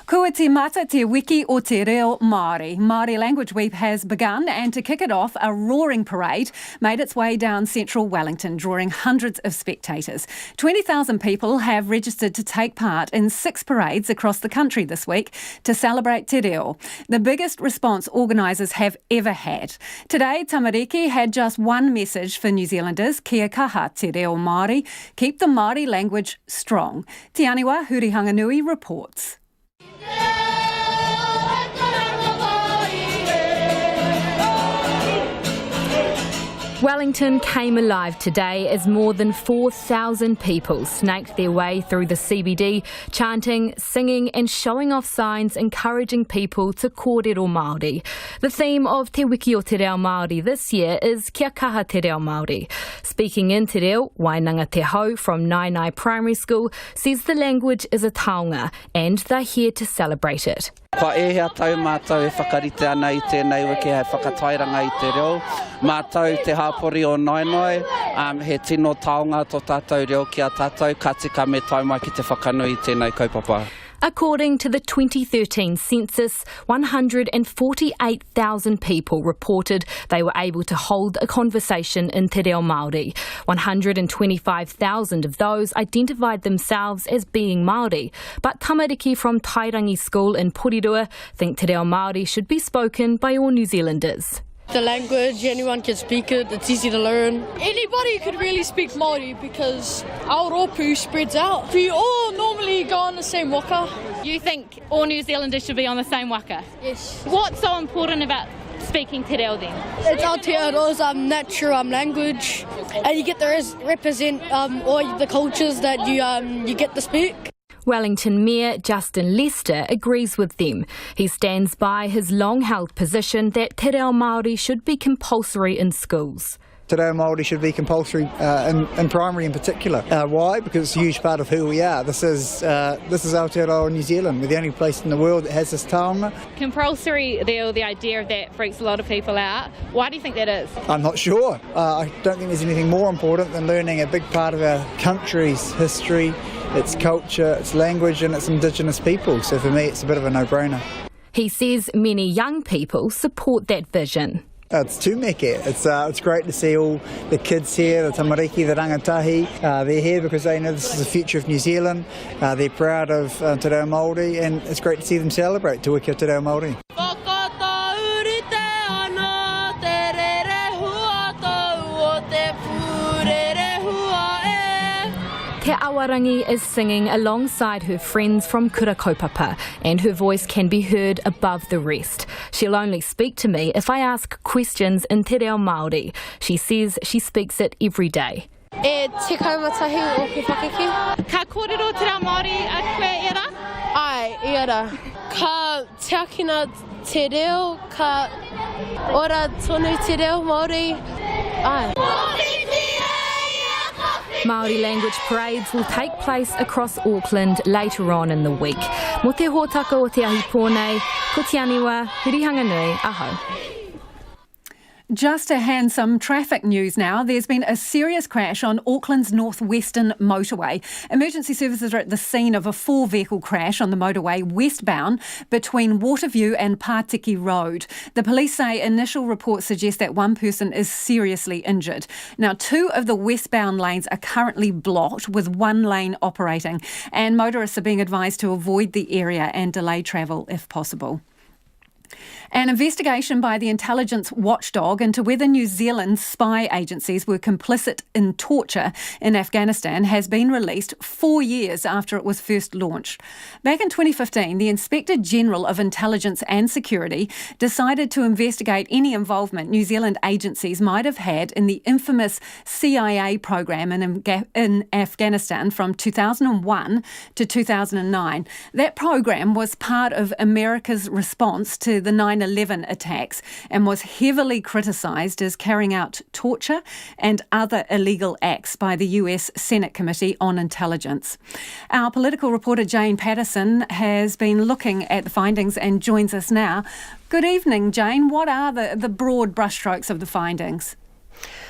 Kua te mata te wiki o te reo Māori. Māori Language Week has begun, and to kick it off, a roaring parade made its way down central Wellington, drawing hundreds of spectators. 20,000 people have registered to take part in 6 parades across the country this week to celebrate te reo, the biggest response organisers have ever had. Today, Tamariki had just one message for New Zealanders: kia kaha te reo Māori, keep the Māori language strong. Te Aniwa Hurihanganui reports. Wellington came alive today as more than 4,000 people snaked their way through the CBD, chanting, singing and showing off signs encouraging people to kōrero Māori. The theme of Te Wiki o Te Reo Māori this year is Kia kaha te reo Māori. Speaking in te reo, Wainanga Te Hau from Nainai Primary School says the language is a taonga and they're here to celebrate it. Kua ehea tau mātou e whakarite ana I tēnei wiki hei whakatairanga I te reo. Mātou te hapori o Nainai, he tino taonga tō tātou reo ki a tātou, ka tika me tai mai ki te whakanui tēnei kaupapa. According to the 2013 census, 148,000 people reported they were able to hold a conversation in te reo Māori. 125,000 of those identified themselves as being Māori. But tamariki from Tairangi School in Porirua think te reo Māori should be spoken by all New Zealanders. The language, anyone can speak it, it's easy to learn. Anybody could really speak Māori because our rōpū spreads out. We all normally go on the same waka. You think all New Zealanders should be on the same waka? Yes. What's so important about speaking te reo then? It's Aotearoa's natural language, and you get to represent all the cultures that you get to speak. Wellington Mayor Justin Lester agrees with them. He stands by his long-held position that te reo Māori should be compulsory in schools. Te reo Māori should be compulsory in primary in particular. Why? Because it's a huge part of who we are. This is Aotearoa New Zealand. We're the only place in the world that has this taonga. Compulsory, the idea of that freaks a lot of people out. Why do you think that is? I'm not sure. I don't think there's anything more important than learning a big part of our country's history, its culture, its language and its Indigenous people. So for me it's a bit of a no-brainer. He says many young people support that vision. It's tūmeke. It's great to see all the kids here, the tamariki, the rangatahi. They're here because they know this is the future of New Zealand. They're proud of Te Reo Māori, and it's great to see them celebrate Te Wiki o Te Reo Māori. Te Awarangi is singing alongside her friends from Kura Kaupapa, and her voice can be heard above the rest. She'll only speak to me if I ask questions in Te Reo Māori. She says she speaks it every day. E te kaumatahi o ke whakeke. Ka kōrero te reo Māori a koe era? Ai, era. Ka teakina te reo, ka ora tonu te reo Māori. Ai. Māori Language parades will take place across Auckland later on in the week. Mo te hōtaka o te ahi pōnei, ko te aniwa, hurihanga nui, aho. Just to hand some traffic news now, there's been a serious crash on Auckland's northwestern motorway. Emergency services are at the scene of a 4-vehicle crash on the motorway westbound between Waterview and Pārtiki Road. The police say initial reports suggest that one person is seriously injured. Now, 2 of the westbound lanes are currently blocked with 1 lane operating, and motorists are being advised to avoid the area and delay travel if possible. An investigation by the intelligence watchdog into whether New Zealand's spy agencies were complicit in torture in Afghanistan has been released 4 years after it was first launched. Back in 2015, the Inspector General of Intelligence and Security decided to investigate any involvement New Zealand agencies might have had in the infamous CIA program in Afghanistan from 2001 to 2009. That program was part of America's response to the 9/11 attacks and was heavily criticised as carrying out torture and other illegal acts by the US Senate Committee on Intelligence. Our political reporter Jane Patterson has been looking at the findings and joins us now. Good evening, Jane. What are the broad brushstrokes of the findings?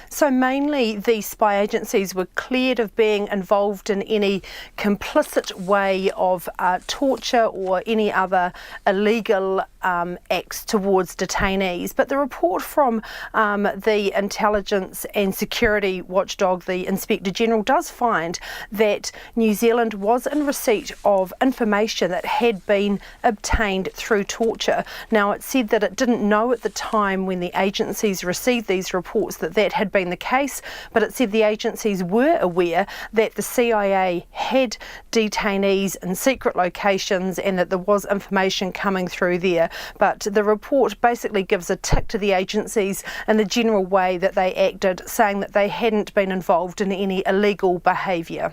So mainly these spy agencies were cleared of being involved in any complicit way of torture or any other illegal acts towards detainees. But the report from the Intelligence and Security Watchdog, the Inspector General, does find that New Zealand was in receipt of information that had been obtained through torture. Now, it said that it didn't know at the time when the agencies received these reports that that had been the case, but it said the agencies were aware that the CIA had detainees in secret locations and that there was information coming through there. But the report basically gives a tick to the agencies in the general way that they acted, saying that they hadn't been involved in any illegal behaviour.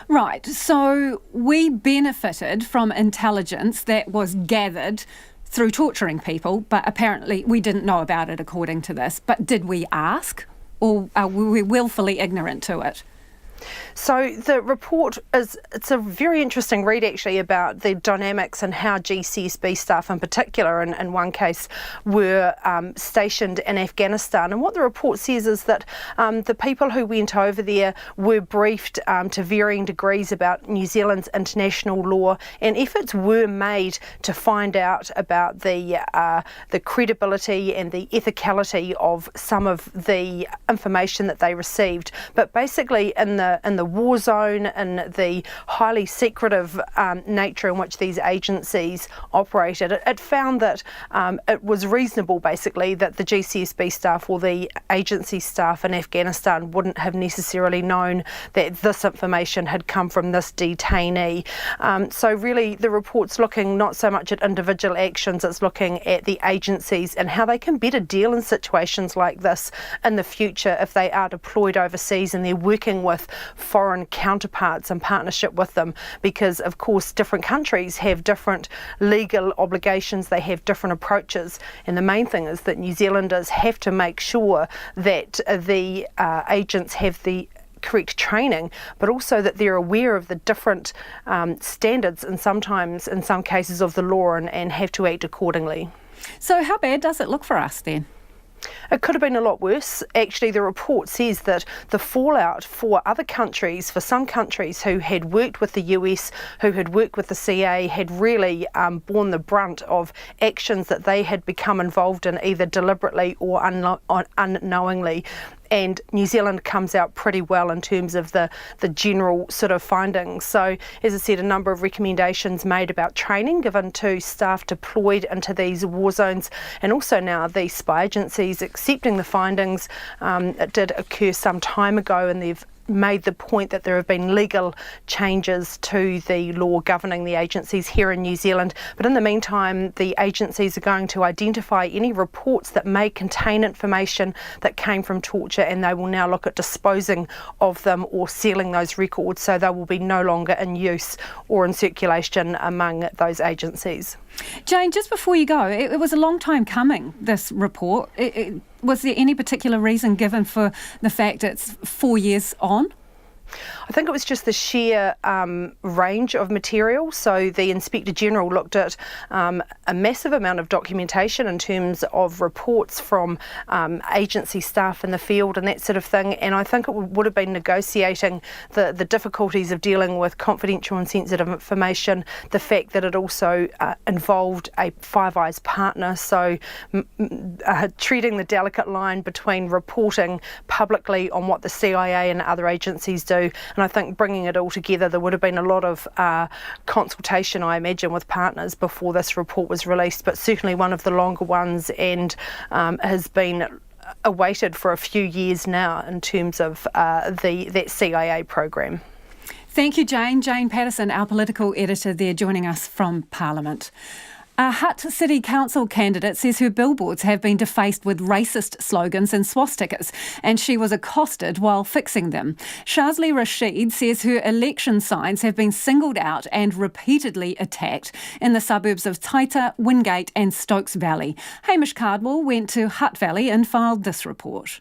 Right, so we benefited from intelligence that was gathered through torturing people, but apparently we didn't know about it according to this. But did we ask? Or are we willfully ignorant to it? So the report it's a very interesting read actually about the dynamics and how GCSB staff in particular in one case were stationed in Afghanistan. And what the report says is that the people who went over there were briefed to varying degrees about New Zealand's international law, and efforts were made to find out about the credibility and the ethicality of some of the information that they received. But basically in the war zone and the highly secretive nature in which these agencies operated, it found that it was reasonable basically that the GCSB staff or the agency staff in Afghanistan wouldn't have necessarily known that this information had come from this detainee. So really the report's looking not so much at individual actions, it's looking at the agencies and how they can better deal in situations like this in the future if they are deployed overseas and they're working with foreign counterparts in partnership with them, because of course different countries have different legal obligations, they have different approaches, and the main thing is that New Zealanders have to make sure that the agents have the correct training, but also that they're aware of the different standards and sometimes in some cases of the law and have to act accordingly. So how bad does it look for us then? It could have been a lot worse. Actually, the report says that the fallout for other countries, for some countries who had worked with the US, who had worked with the CA, had really borne the brunt of actions that they had become involved in either deliberately or unknowingly. And New Zealand comes out pretty well in terms of the general sort of findings. So, as I said, a number of recommendations made about training given to staff deployed into these war zones, and also now the spy agencies accepting the findings. It did occur some time ago, and they've made the point that there have been legal changes to the law governing the agencies here in New Zealand. But in the meantime, the agencies are going to identify any reports that may contain information that came from torture, and they will now look at disposing of them or sealing those records so they will be no longer in use or in circulation among those agencies. Jane, just before you go, it was a long time coming, this report. Was there any particular reason given for the fact it's 4 years on? I think it was just the sheer range of material. So the Inspector General looked at a massive amount of documentation in terms of reports from agency staff in the field and that sort of thing. And I think it would have been negotiating the difficulties of dealing with confidential and sensitive information, the fact that it also involved a Five Eyes partner. So treading the delicate line between reporting publicly on what the CIA and other agencies do. And I think bringing it all together, there would have been a lot of consultation, I imagine, with partners before this report was released, but certainly one of the longer ones, and has been awaited for a few years now in terms of that CIA program. Thank you, Jane. Jane Patterson, our political editor there, joining us from Parliament. A Hutt City Council candidate says her billboards have been defaced with racist slogans and swastikas, and she was accosted while fixing them. Shazli Rashid says her election signs have been singled out and repeatedly attacked in the suburbs of Taita, Wingate and Stokes Valley. Hamish Cardwell went to Hutt Valley and filed this report.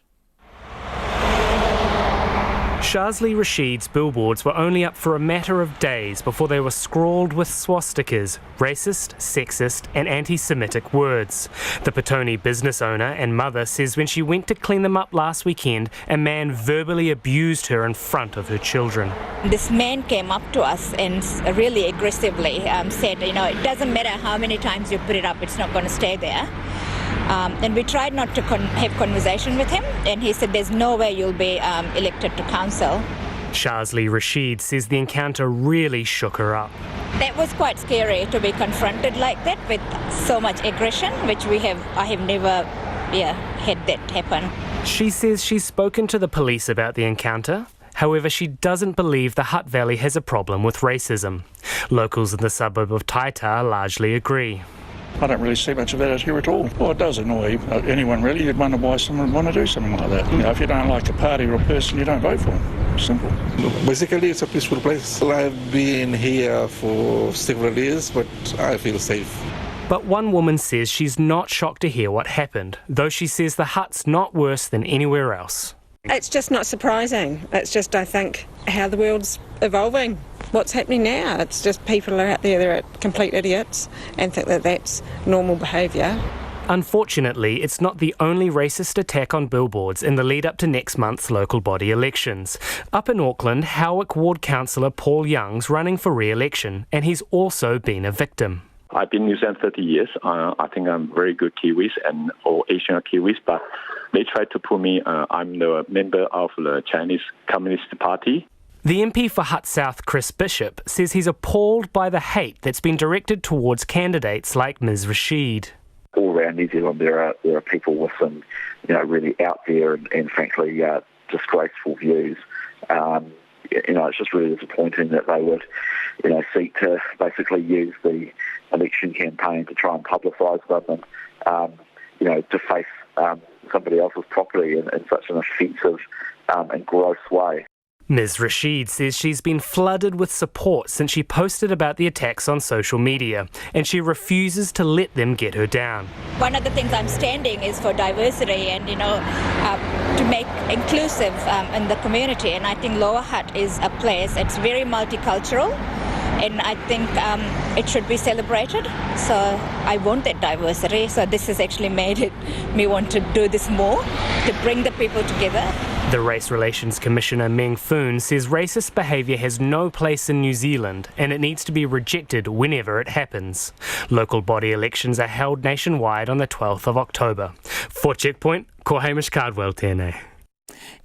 Shazli Rashid's billboards were only up for a matter of days before they were scrawled with swastikas, racist, sexist and anti-Semitic words. The Petone business owner and mother says when she went to clean them up last weekend, a man verbally abused her in front of her children. This man came up to us and really aggressively said, it doesn't matter how many times you put it up, it's not going to stay there. And we tried not to have conversation with him, and he said there's no way you'll be elected to council. Shazli Rashid says the encounter really shook her up. That was quite scary to be confronted like that with so much aggression, which I have never had that happen. She says she's spoken to the police about the encounter. However, she doesn't believe the Hutt Valley has a problem with racism. Locals in the suburb of Taita largely agree. I don't really see much of that here at all. Well, it does annoy anyone really. You'd wonder why someone would want to do something like that. If you don't like a party or a person, you don't vote for them. Simple. Basically, it's a peaceful place. I've been here for several years, but I feel safe. But one woman says she's not shocked to hear what happened, though she says the Hutt's not worse than anywhere else. It's just not surprising. It's just, I think, how the world's evolving. What's happening now? It's just people are out there that are complete idiots and think that that's normal behaviour. Unfortunately, it's not the only racist attack on billboards in the lead up to next month's local body elections. Up in Auckland, Howick Ward Councillor Paul Young's running for re-election, and he's also been a victim. I've been in New Zealand 30 years. I think I'm very good Kiwis or Asian Kiwis, but they tried to put me, I'm the member of the Chinese Communist Party. The MP for Hutt South, Chris Bishop, says he's appalled by the hate that's been directed towards candidates like Ms Rashid. All around New Zealand there are people with some, really out there and frankly disgraceful views. It's just really disappointing that they would, seek to basically use the election campaign to try and publicise them and, deface somebody else's property in such an offensive and gross way. Ms Rashid says she's been flooded with support since she posted about the attacks on social media, and she refuses to let them get her down. One of the things I'm standing is for diversity and, to make inclusive in the community. And I think Lower Hutt is a place, it's very multicultural. and I think it should be celebrated. So I want that diversity. So this has actually made me want to do this more, to bring the people together. The Race Relations Commissioner Meng Foon says racist behaviour has no place in New Zealand and it needs to be rejected whenever it happens. Local body elections are held nationwide on the 12th of October. For Checkpoint, ko Hamish Cardwell tēnei.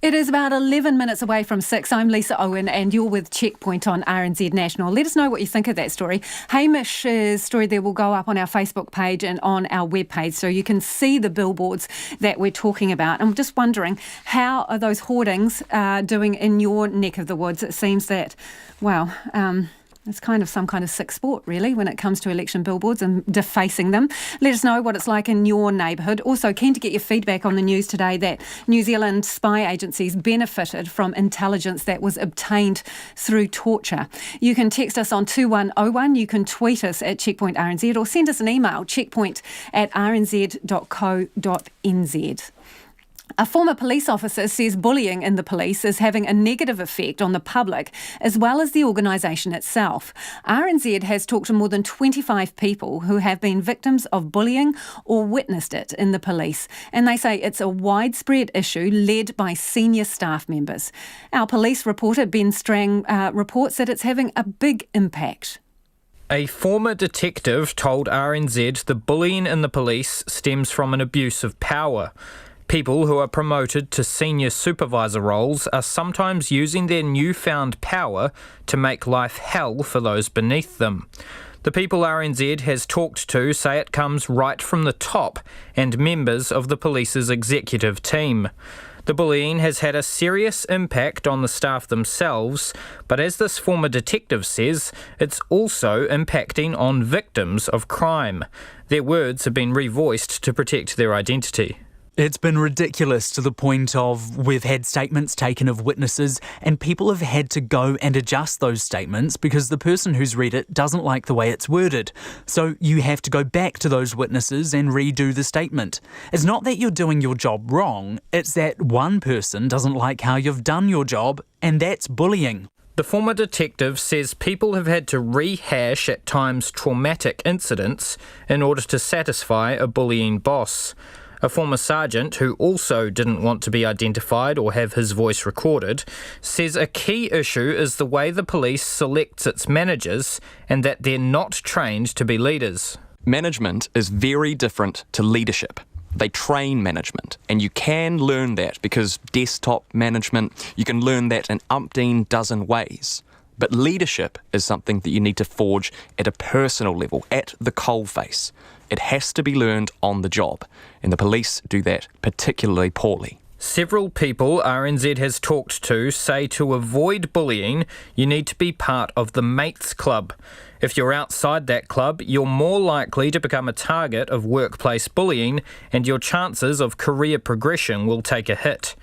It is about 11 minutes away from 6. I'm Lisa Owen and you're with Checkpoint on RNZ National. Let us know what you think of that story. Hamish's story there will go up on our Facebook page and on our webpage so you can see the billboards that we're talking about. I'm just wondering, how are those hoardings doing in your neck of the woods? It seems that, well, it's kind of some kind of sick sport, really, when it comes to election billboards and defacing them. Let us know what it's like in your neighbourhood. Also, keen to get your feedback on the news today that New Zealand spy agencies benefited from intelligence that was obtained through torture. You can text us on 2101. You can tweet us at Checkpoint RNZ or send us an email, checkpoint@rnz.co.nz. A former police officer says bullying in the police is having a negative effect on the public as well as the organisation itself. RNZ has talked to more than 25 people who have been victims of bullying or witnessed it in the police, and they say it's a widespread issue led by senior staff members. Our police reporter Ben Strang reports that it's having a big impact. A former detective told RNZ the bullying in the police stems from an abuse of power. People who are promoted to senior supervisor roles are sometimes using their newfound power to make life hell for those beneath them. The people RNZ has talked to say it comes right from the top and members of the police's executive team. The bullying has had a serious impact on the staff themselves, but as this former detective says, it's also impacting on victims of crime. Their words have been revoiced to protect their identity. It's been ridiculous to the point of we've had statements taken of witnesses and people have had to go and adjust those statements because the person who's read it doesn't like the way it's worded. So you have to go back to those witnesses and redo the statement. It's not that you're doing your job wrong, it's that one person doesn't like how you've done your job, and that's bullying. The former detective says people have had to rehash at times traumatic incidents in order to satisfy a bullying boss. A former sergeant, who also didn't want to be identified or have his voice recorded, says a key issue is the way the police selects its managers and that they're not trained to be leaders. Management is very different to leadership. They train management, and you can learn that because desktop management, you can learn that in umpteen dozen ways. But leadership is something that you need to forge at a personal level, at the coalface. It has to be learned on the job, and the police do that particularly poorly. Several people RNZ has talked to say to avoid bullying, you need to be part of the mates club. If you're outside that club, you're more likely to become a target of workplace bullying, and your chances of career progression will take a hit.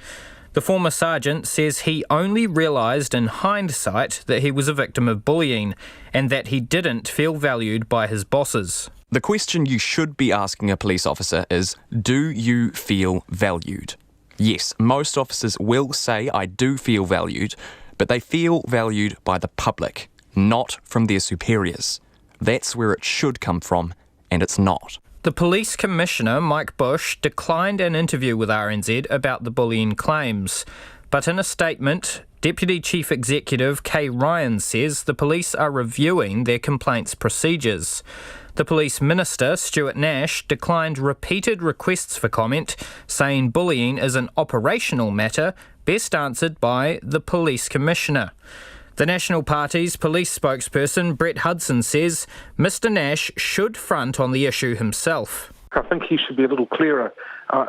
The former sergeant says he only realised in hindsight that he was a victim of bullying, and that he didn't feel valued by his bosses. The question you should be asking a police officer is, do you feel valued? Yes, most officers will say, I do feel valued, but they feel valued by the public, not from their superiors. That's where it should come from, and it's not. The Police Commissioner, Mike Bush, declined an interview with RNZ about the bullying claims, but in a statement, Deputy Chief Executive Kay Ryan says the police are reviewing their complaints procedures. The Police Minister, Stuart Nash, declined repeated requests for comment, saying bullying is an operational matter best answered by the Police Commissioner. The National Party's police spokesperson, Brett Hudson, says Mr Nash should front on the issue himself. I think he should be a little clearer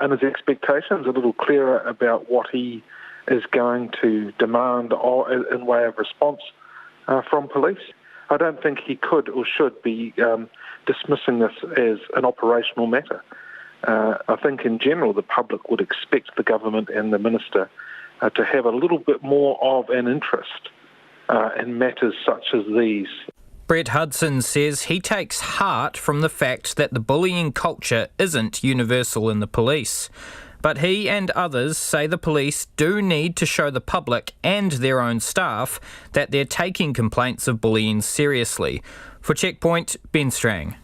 in his expectations, a little clearer about what he is going to demand in way of response from police. I don't think he could or should be dismissing this as an operational matter. I think in general the public would expect the government and the minister to have a little bit more of an interest in matters such as these. Brett Hudson says he takes heart from the fact that the bullying culture isn't universal in the police. But he and others say the police do need to show the public and their own staff that they're taking complaints of bullying seriously. For Checkpoint, Ben Strang.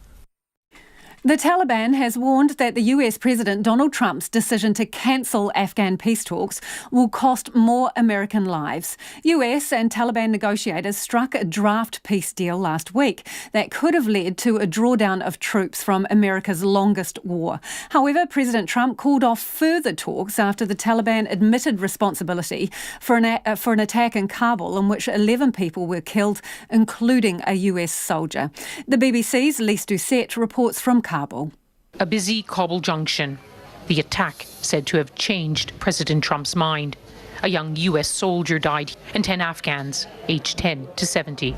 The Taliban has warned that the US President Donald Trump's decision to cancel Afghan peace talks will cost more American lives. US and Taliban negotiators struck a draft peace deal last week that could have led to a drawdown of troops from America's longest war. However, President Trump called off further talks after the Taliban admitted responsibility for an attack in Kabul in which 11 people were killed, including a US soldier. The BBC's Lise Doucette reports from Kabul. A busy Kabul junction. The attack said to have changed President Trump's mind. A young US soldier died and 10 Afghans, aged 10 to 70. The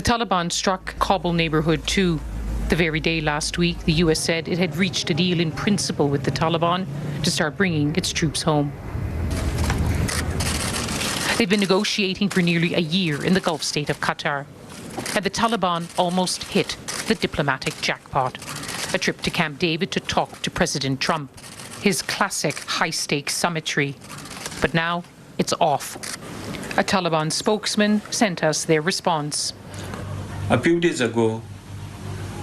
Taliban struck Kabul neighbourhood too. The very day last week, the US said it had reached a deal in principle with the Taliban to start bringing its troops home. They've been negotiating for nearly a year in the Gulf state of Qatar. And the Taliban almost hit the diplomatic jackpot. A trip to Camp David to talk to President Trump. His classic high-stakes summitry. But now it's off. A Taliban spokesman sent us their response. A few days ago,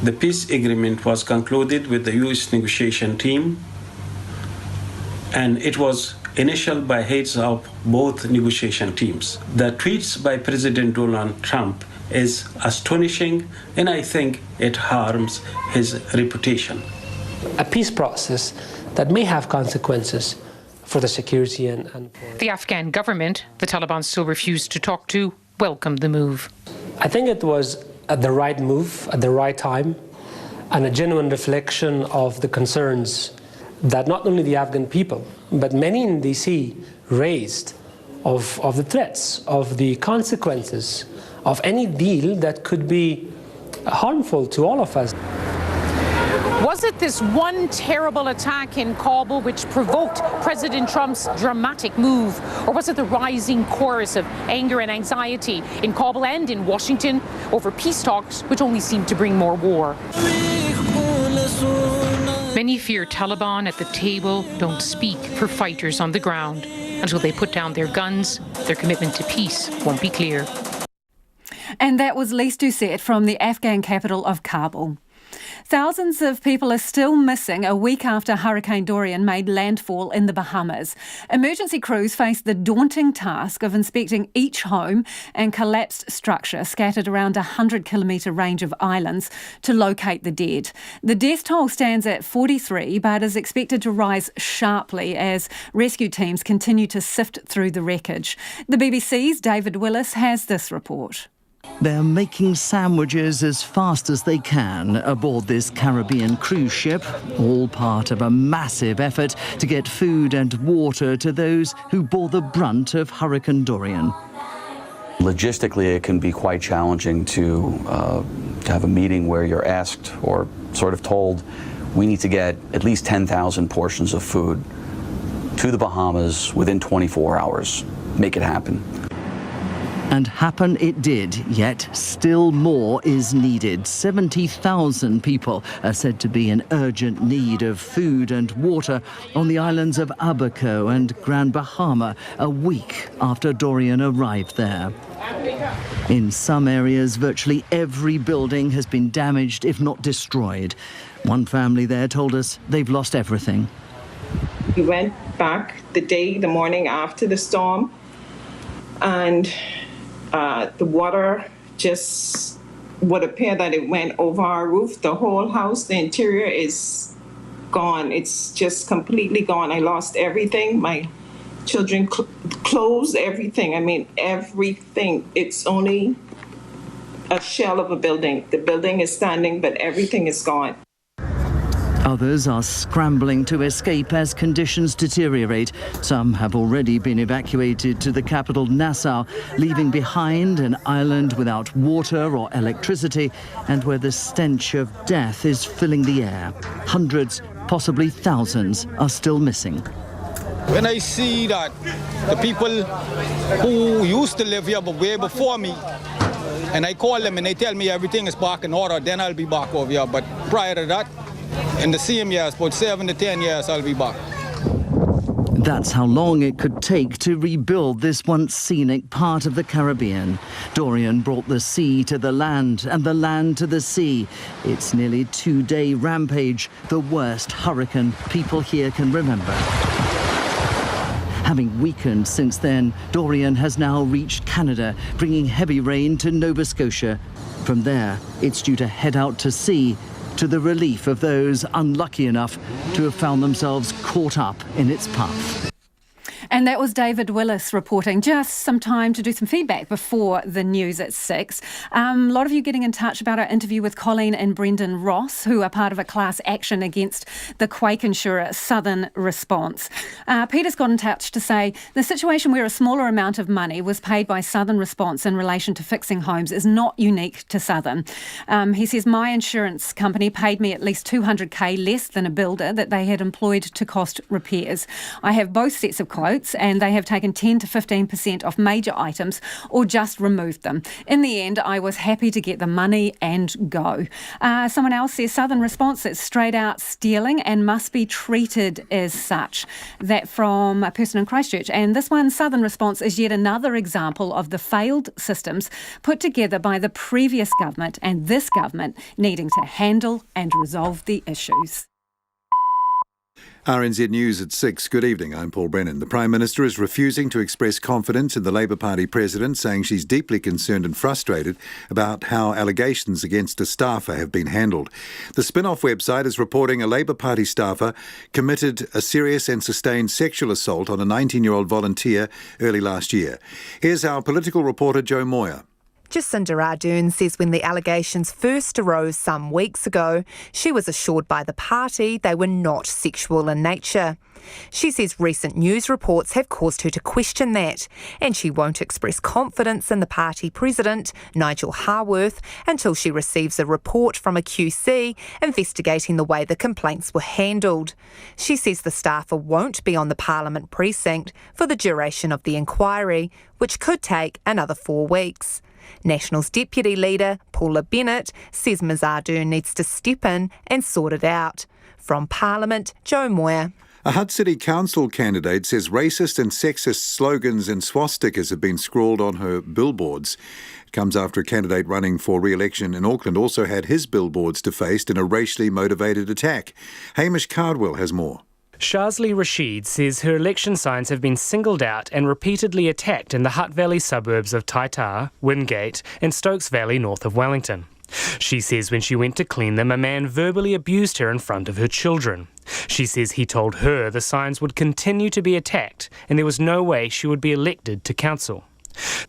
the peace agreement was concluded with the US negotiation team, and it was initialed by heads of both negotiation teams. The tweets by President Donald Trump is astonishing, and I think it harms his reputation. A peace process that may have consequences for the security and the Afghan government, the Taliban still refused to talk to, welcomed the move. I think it was the right move at the right time and a genuine reflection of the concerns that not only the Afghan people, but many in DC raised of the threats, of the consequences of any deal that could be harmful to all of us. Was it this one terrible attack in Kabul which provoked President Trump's dramatic move? Or was it the rising chorus of anger and anxiety in Kabul and in Washington over peace talks which only seemed to bring more war? Many fear Taliban at the table don't speak for fighters on the ground. Until they put down their guns, their commitment to peace won't be clear. And that was Lise Doucette from the Afghan capital of Kabul. Thousands of people are still missing a week after Hurricane Dorian made landfall in the Bahamas. Emergency crews face the daunting task of inspecting each home and collapsed structure scattered around a 100-kilometre range of islands to locate the dead. The death toll stands at 43 but is expected to rise sharply as rescue teams continue to sift through the wreckage. The BBC's David Willis has this report. They're making sandwiches as fast as they can aboard this Caribbean cruise ship, all part of a massive effort to get food and water to those who bore the brunt of Hurricane Dorian. Logistically, it can be quite challenging to have a meeting where you're asked or sort of told, we need to get at least 10,000 portions of food to the Bahamas within 24 hours. Make it happen. And happen it did, yet still more is needed. 70,000 people are said to be in urgent need of food and water on the islands of Abaco and Grand Bahama a week after Dorian arrived there. In some areas, virtually every building has been damaged, if not destroyed. One family there told us they've lost everything. We went back the morning after the storm, and the water just would appear that it went over our roof. The whole house, the interior is gone. It's just completely gone. I lost everything. My children clothes, everything. I mean, everything. It's only a shell of a building. The building is standing, but everything is gone. Others are scrambling to escape as conditions deteriorate. Some have already been evacuated to the capital, Nassau, leaving behind an island without water or electricity and where the stench of death is filling the air. Hundreds, possibly thousands, are still missing. When I see that the people who used to live here but way before me, and I call them and they tell me everything is back in order, then I'll be back over here. But prior to that, In the same years, about 7 to 10 years, I'll be back. That's how long it could take to rebuild this once scenic part of the Caribbean. Dorian brought the sea to the land and the land to the sea. It's nearly 2-day rampage, the worst hurricane people here can remember. Having weakened since then, Dorian has now reached Canada, bringing heavy rain to Nova Scotia. From there, it's due to head out to sea, to the relief of those unlucky enough to have found themselves caught up in its path. And that was David Willis reporting. Just some time to do some feedback before the news at 6. A lot of you getting in touch about our interview with Colleen and Brendan Ross, who are part of a class action against the quake insurer Southern Response. Peter's got in touch to say the situation where a smaller amount of money was paid by Southern Response in relation to fixing homes is not unique to Southern. He says, my insurance company paid me at least $200,000 less than a builder that they had employed to cost repairs. I have both sets of quotes, and they have taken 10 to 15% off major items or just removed them. In the end, I was happy to get the money and go. Someone else says Southern Response is straight out stealing and must be treated as such. That from a person in Christchurch. And this one, Southern Response, is yet another example of the failed systems put together by the previous government and this government needing to handle and resolve the issues. RNZ News at 6. Good evening, I'm Paul Brennan. The Prime Minister is refusing to express confidence in the Labour Party president, saying she's deeply concerned and frustrated about how allegations against a staffer have been handled. The Spin-Off website is reporting a Labour Party staffer committed a serious and sustained sexual assault on a 19-year-old volunteer early last year. Here's our political reporter Joe Moyer. Jacinda Ardern says when the allegations first arose some weeks ago, she was assured by the party they were not sexual in nature. She says recent news reports have caused her to question that, and she won't express confidence in the party president, Nigel Harworth, until she receives a report from a QC investigating the way the complaints were handled. She says the staffer won't be on the Parliament precinct for the duration of the inquiry, which could take another 4 weeks. National's Deputy Leader, Paula Bennett, says Ms Ardern needs to step in and sort it out. From Parliament, Joe Moyer. A Hutt City Council candidate says racist and sexist slogans and swastikas have been scrawled on her billboards. It comes after a candidate running for re-election in Auckland also had his billboards defaced in a racially motivated attack. Hamish Cardwell has more. Shazli Rashid says her election signs have been singled out and repeatedly attacked in the Hutt Valley suburbs of Taita, Wingate and Stokes Valley north of Wellington. She says when she went to clean them, a man verbally abused her in front of her children. She says he told her the signs would continue to be attacked and there was no way she would be elected to council.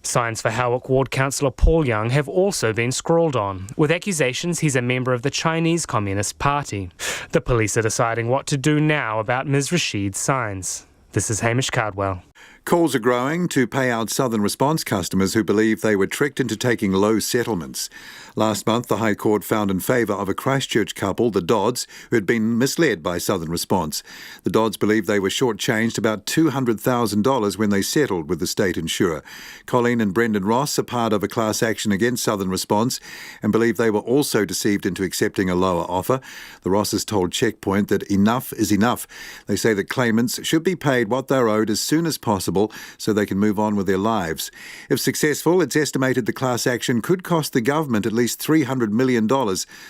Signs for Howick Ward Councillor Paul Young have also been scrawled on, with accusations he's a member of the Chinese Communist Party. The police are deciding what to do now about Ms Rashid's signs. This is Hamish Cardwell. Calls are growing to pay out Southern Response customers who believe they were tricked into taking low settlements. Last month, the High Court found in favour of a Christchurch couple, the Dodds, who had been misled by Southern Response. The Dodds believe they were shortchanged about $200,000 when they settled with the state insurer. Colleen and Brendan Ross are part of a class action against Southern Response and believe they were also deceived into accepting a lower offer. The Rosses told Checkpoint that enough is enough. They say that claimants should be paid what they're owed as soon as possible so they can move on with their lives. If successful, it's estimated the class action could cost the government at least $300 million.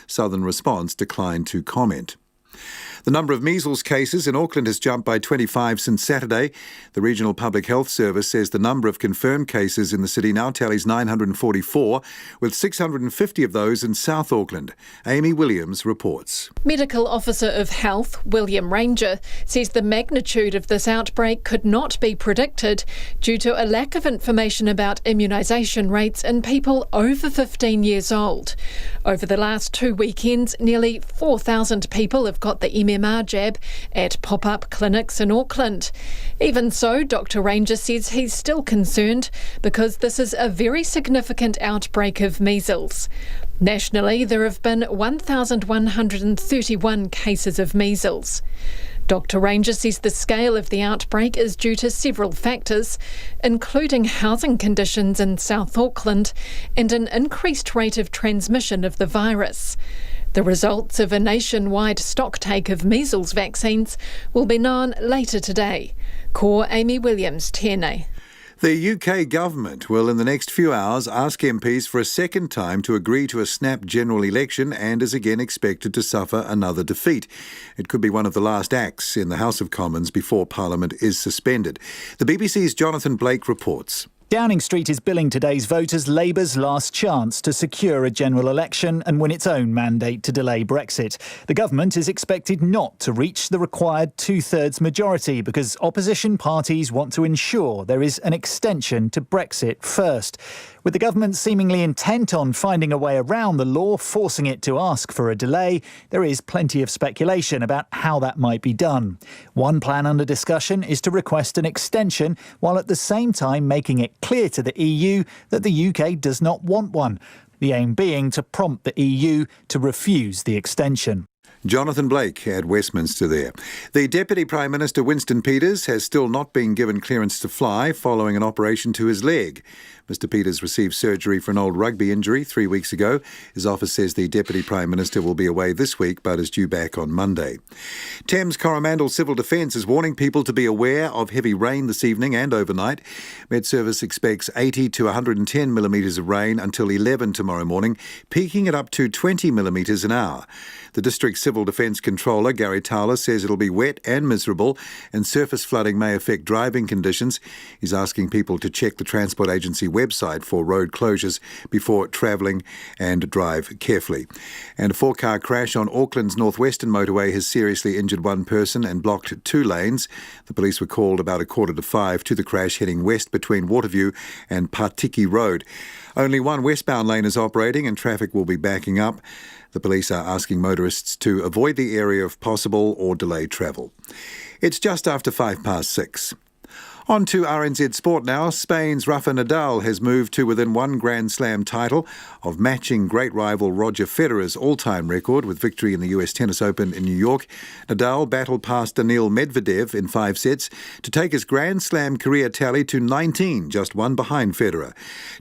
Southern Response declined to comment. The number of measles cases in Auckland has jumped by 25 since Saturday. The Regional Public Health Service says the number of confirmed cases in the city now tallies 944, with 650 of those in South Auckland. Amy Williams reports. Medical Officer of Health, William Ranger, says the magnitude of this outbreak could not be predicted due to a lack of information about immunisation rates in people over 15 years old. Over the last 2 weekends, nearly 4,000 people have got the MMR jab at pop-up clinics in Auckland. Even so, Dr Ranger says he's still concerned because this is a very significant outbreak of measles. Nationally, there have been 1,131 cases of measles. Dr Ranger says the scale of the outbreak is due to several factors, including housing conditions in South Auckland and an increased rate of transmission of the virus. The results of a nationwide stocktake of measles vaccines will be known later today. Ko Amy Williams, Tēnei. The UK government will in the next few hours ask MPs for a second time to agree to a snap general election and is again expected to suffer another defeat. It could be one of the last acts in the House of Commons before Parliament is suspended. The BBC's Jonathan Blake reports. Downing Street is billing today's vote as Labour's last chance to secure a general election and win its own mandate to delay Brexit. The government is expected not to reach the required two-thirds majority because opposition parties want to ensure there is an extension to Brexit first. With the government seemingly intent on finding a way around the law, forcing it to ask for a delay, there is plenty of speculation about how that might be done. One plan under discussion is to request an extension while at the same time making it clear to the EU that the UK does not want one. The aim being to prompt the EU to refuse the extension. Jonathan Blake at Westminster there. The Deputy Prime Minister Winston Peters has still not been given clearance to fly following an operation to his leg. Mr Peters received surgery for an old rugby injury 3 weeks ago. His office says the Deputy Prime Minister will be away this week but is due back on Monday. Thames Coromandel Civil Defence is warning people to be aware of heavy rain this evening and overnight. Met Service expects 80 to 110 millimetres of rain until 11 tomorrow morning, peaking at up to 20 millimetres an hour. The District Civil Defence Controller, Gary Towler, says it'll be wet and miserable and surface flooding may affect driving conditions. He's asking people to check the Transport Agency website for road closures before travelling and drive carefully. And a 4-car crash on Auckland's northwestern motorway has seriously injured one person and blocked 2 lanes. The police were called about 4:45 to the crash heading west between Waterview and Partiki Road. Only one westbound lane is operating and traffic will be backing up. The police are asking motorists to avoid the area if possible or delay travel. It's just after 6:05. On to RNZ Sport now. Spain's Rafa Nadal has moved to within one Grand Slam title of matching great rival Roger Federer's all-time record with victory in the US Tennis Open in New York. Nadal battled past Daniil Medvedev in 5 sets to take his Grand Slam career tally to 19, just one behind Federer.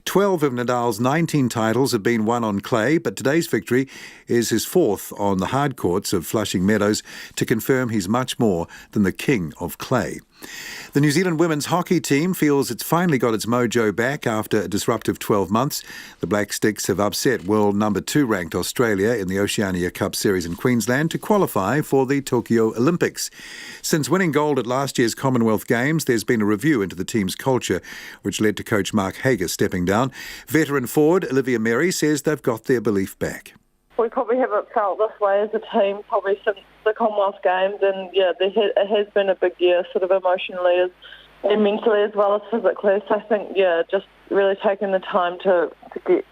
12 of Nadal's 19 titles have been won on clay, but today's victory is his 4th on the hard courts of Flushing Meadows to confirm he's much more than the king of clay. The New Zealand women's hockey team feels it's finally got its mojo back after a disruptive 12 months. The Black Sticks have upset world number 2 ranked Australia in the Oceania Cup Series in Queensland to qualify for the Tokyo Olympics. Since winning gold at last year's Commonwealth Games, there's been a review into the team's culture, which led to coach Mark Hager stepping down. Veteran forward Olivia Merry says they've got their belief back. We probably haven't felt this way as a team probably since the Commonwealth Games, and it has been a big year sort of emotionally and mentally as well as physically. So I think, just really taking the time to get,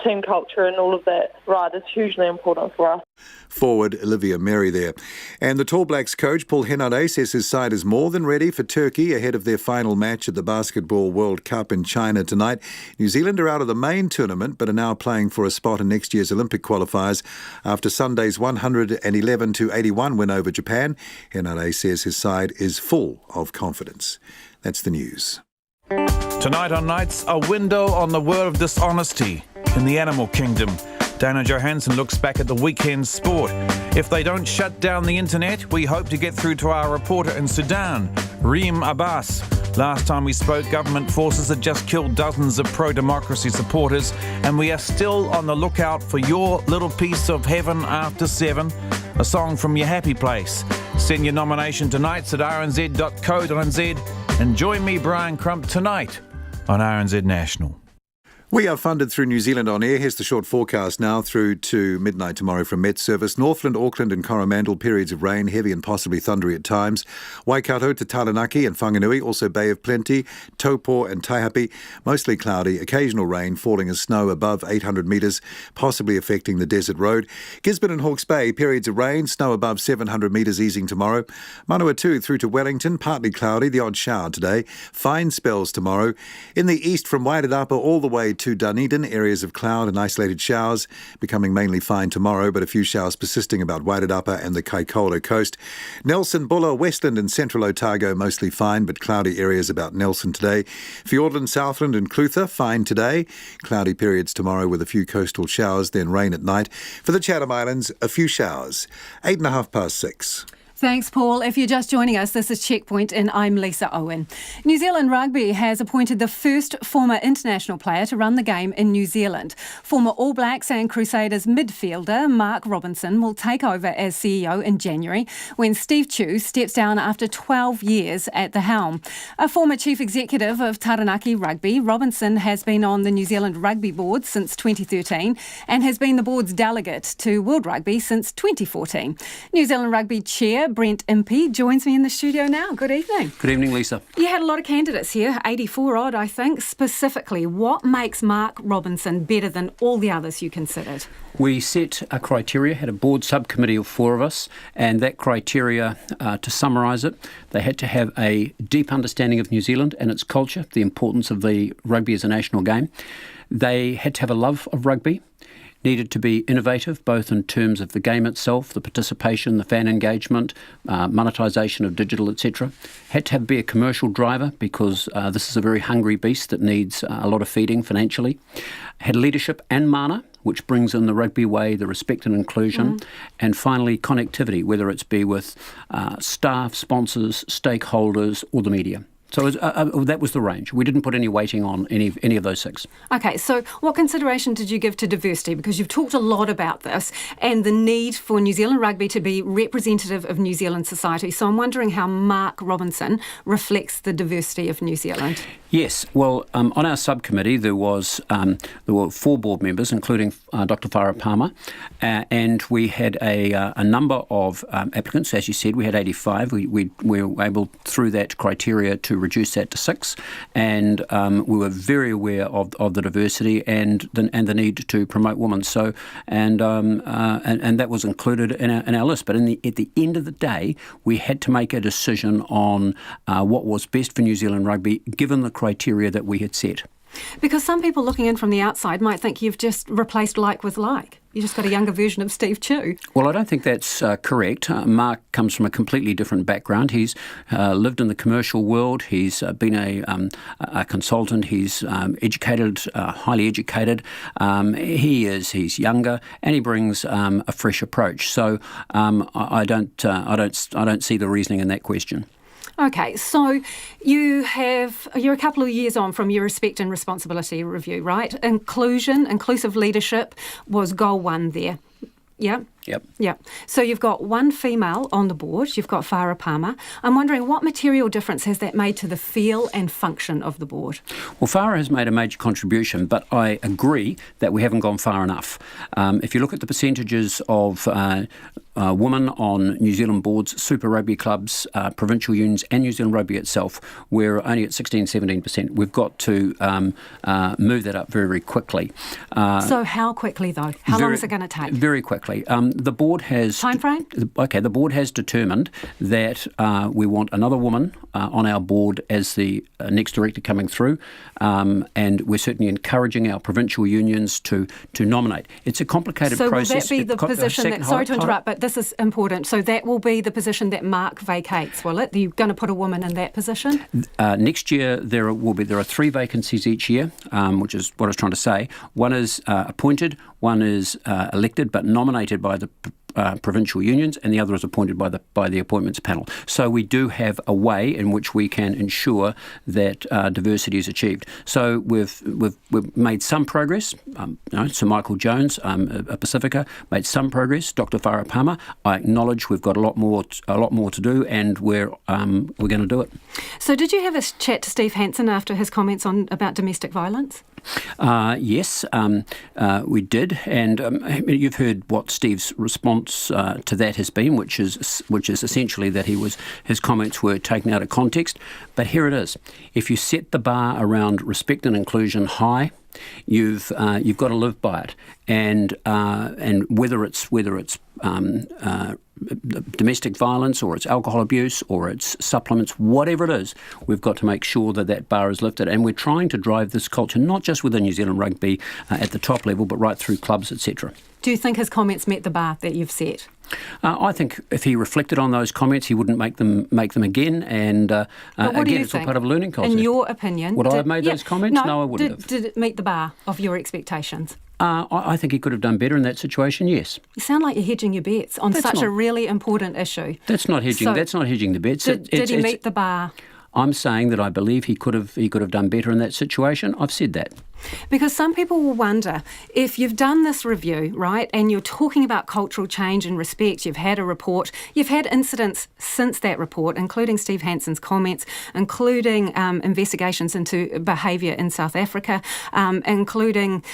team culture and all of that right is hugely important for us. Forward Olivia Merry there. And the Tall Blacks coach Paul Henare says his side is more than ready for Turkey ahead of their final match at the Basketball World Cup in China tonight. New Zealand are out of the main tournament but are now playing for a spot in next year's Olympic qualifiers after Sunday's 111-81 win over Japan. Henare says his side is full of confidence. That's the news. Tonight on Nights, a window on the world of dishonesty in the animal kingdom. Dana Johansson looks back at the weekend's sport. If they don't shut down the internet, we hope to get through to our reporter in Sudan, Reem Abbas. Last time we spoke, government forces had just killed dozens of pro-democracy supporters, and we are still on the lookout for your little piece of heaven after 7, a song from your happy place. Send your nomination to nights@rnz.co.nz and join me, Brian Crump, tonight on RNZ National. We are funded through New Zealand On Air. Here's the short forecast now through to midnight tomorrow from Met Service. Northland, Auckland and Coromandel, periods of rain, heavy and possibly thundery at times. Waikato to Taranaki and Whanganui, also Bay of Plenty, Taupo and Taihape, mostly cloudy, occasional rain, falling as snow above 800 metres, possibly affecting the Desert Road. Gisborne and Hawke's Bay, periods of rain, snow above 700 metres, easing tomorrow. Manawatu through to Wellington, partly cloudy, the odd shower today. Fine spells tomorrow. In the east from Wairarapa all the way to Dunedin, areas of cloud and isolated showers, becoming mainly fine tomorrow, but a few showers persisting about Wairarapa and the Kaikoura coast. Nelson, Buller, Westland and central Otago mostly fine, but cloudy areas about Nelson today. Fiordland, Southland and Clutha, fine today. Cloudy periods tomorrow with a few coastal showers, then rain at night. For the Chatham Islands, a few showers. 6:08. Thanks, Paul. If you're just joining us, this is Checkpoint and I'm Lisa Owen. New Zealand Rugby has appointed the first former international player to run the game in New Zealand. Former All Blacks and Crusaders midfielder Mark Robinson will take over as CEO in January when Steve Tew steps down after 12 years at the helm. A former chief executive of Taranaki Rugby, Robinson has been on the New Zealand Rugby board since 2013 and has been the board's delegate to World Rugby since 2014. New Zealand Rugby chair Brent Impey joins me in the studio now. Good evening. Good evening, Lisa. You had a lot of candidates here, 84 odd, I think. Specifically, what makes Mark Robinson better than all the others you considered? We set a criteria, had a board subcommittee of 4 of us, and that criteria, to summarise it, they had to have a deep understanding of New Zealand and its culture, the importance of the rugby as a national game. They had to have a love of rugby. Needed to be innovative, both in terms of the game itself, the participation, the fan engagement, monetisation of digital, etc. Had to be a commercial driver because this is a very hungry beast that needs a lot of feeding financially. Had leadership and mana, which brings in the rugby way, the respect and inclusion. And finally, connectivity, whether it's be with staff, sponsors, stakeholders or the media. So that was the range. We didn't put any weighting on any of those 6. Okay, so what consideration did you give to diversity? Because you've talked a lot about this and the need for New Zealand Rugby to be representative of New Zealand society. So I'm wondering how Mark Robinson reflects the diversity of New Zealand. Yes, well, on our subcommittee there were 4 board members, including Dr. Farah Palmer, and we had a number of applicants. As you said, we had 85. We were able, through that criteria, to reduce that to 6, and we were very aware of the diversity and the need to promote women. So, and that was included in our list. But at the end of the day, we had to make a decision on what was best for New Zealand Rugby, given the criteria that we had set. Because some people looking in from the outside might think you've just replaced like with like. You just got a younger version of Steve Tew. Well, I don't think that's correct. Mark comes from a completely different background. He's lived in the commercial world. He's been a consultant. He's educated, highly educated. He's younger, and he brings a fresh approach. So I don't see the reasoning in that question. Okay, so you're a couple of years on from your respect and responsibility review, right? Inclusive leadership was goal 1 there. Yeah? Yep. So you've got 1 female on the board. You've got Farah Palmer. I'm wondering what material difference has that made to the feel and function of the board? Well, Farah has made a major contribution, but I agree that we haven't gone far enough. If you look at the percentages of women on New Zealand boards, Super Rugby clubs, provincial unions and New Zealand Rugby itself, we're only at 16-17%. We've got to move that up very, very quickly. So how quickly, though? How long is it going to take? Very quickly. The board has... Time frame? Okay, the board has determined that we want another woman on our board as the next director coming through, and we're certainly encouraging our provincial unions to nominate. It's a complicated process. So will that be the position that... Sorry to interrupt, but this is important. So that will be the position that Mark vacates, will it? Are you going to put a woman in that position? Next year there are 3 vacancies each year, which is what I was trying to say. One is appointed, one is elected but nominated by the provincial unions, and the other is appointed by the appointments panel. So we do have a way in which we can ensure that diversity is achieved. So we've made some progress. Sir Michael Jones, a Pacifica, made some progress. Dr. Farah Palmer, I acknowledge we've got a lot more to do, and we're going to do it. So did you have a chat to Steve Hansen after his comments about domestic violence? Yes, we did, and you've heard what Steve's response to that has been, which is essentially that his comments were taken out of context. But here it is: if you set the bar around respect and inclusion high, you've got to live by it, and whether it's domestic violence, or it's alcohol abuse, or it's supplements, whatever it is, we've got to make sure that that bar is lifted. And we're trying to drive this culture, not just within New Zealand Rugby at the top level, but right through clubs, etc. Do you think his comments met the bar that you've set? I think if he reflected on those comments, he wouldn't make them again. And again, it's all part of a learning culture. In your opinion, would I have made those comments? No, I wouldn't have. Did it meet the bar of your expectations? I think he could have done better in that situation, yes. You sound like you're hedging your bets on such a really important issue. That's not hedging. That's not hedging the bets. Did he meet the bar? I'm saying that I believe he could have done better in that situation. I've said that. Because some people will wonder, if you've done this review, right, and you're talking about cultural change and respect, you've had a report, you've had incidents since that report, including Steve Hansen's comments, including investigations into behaviour in South Africa, including,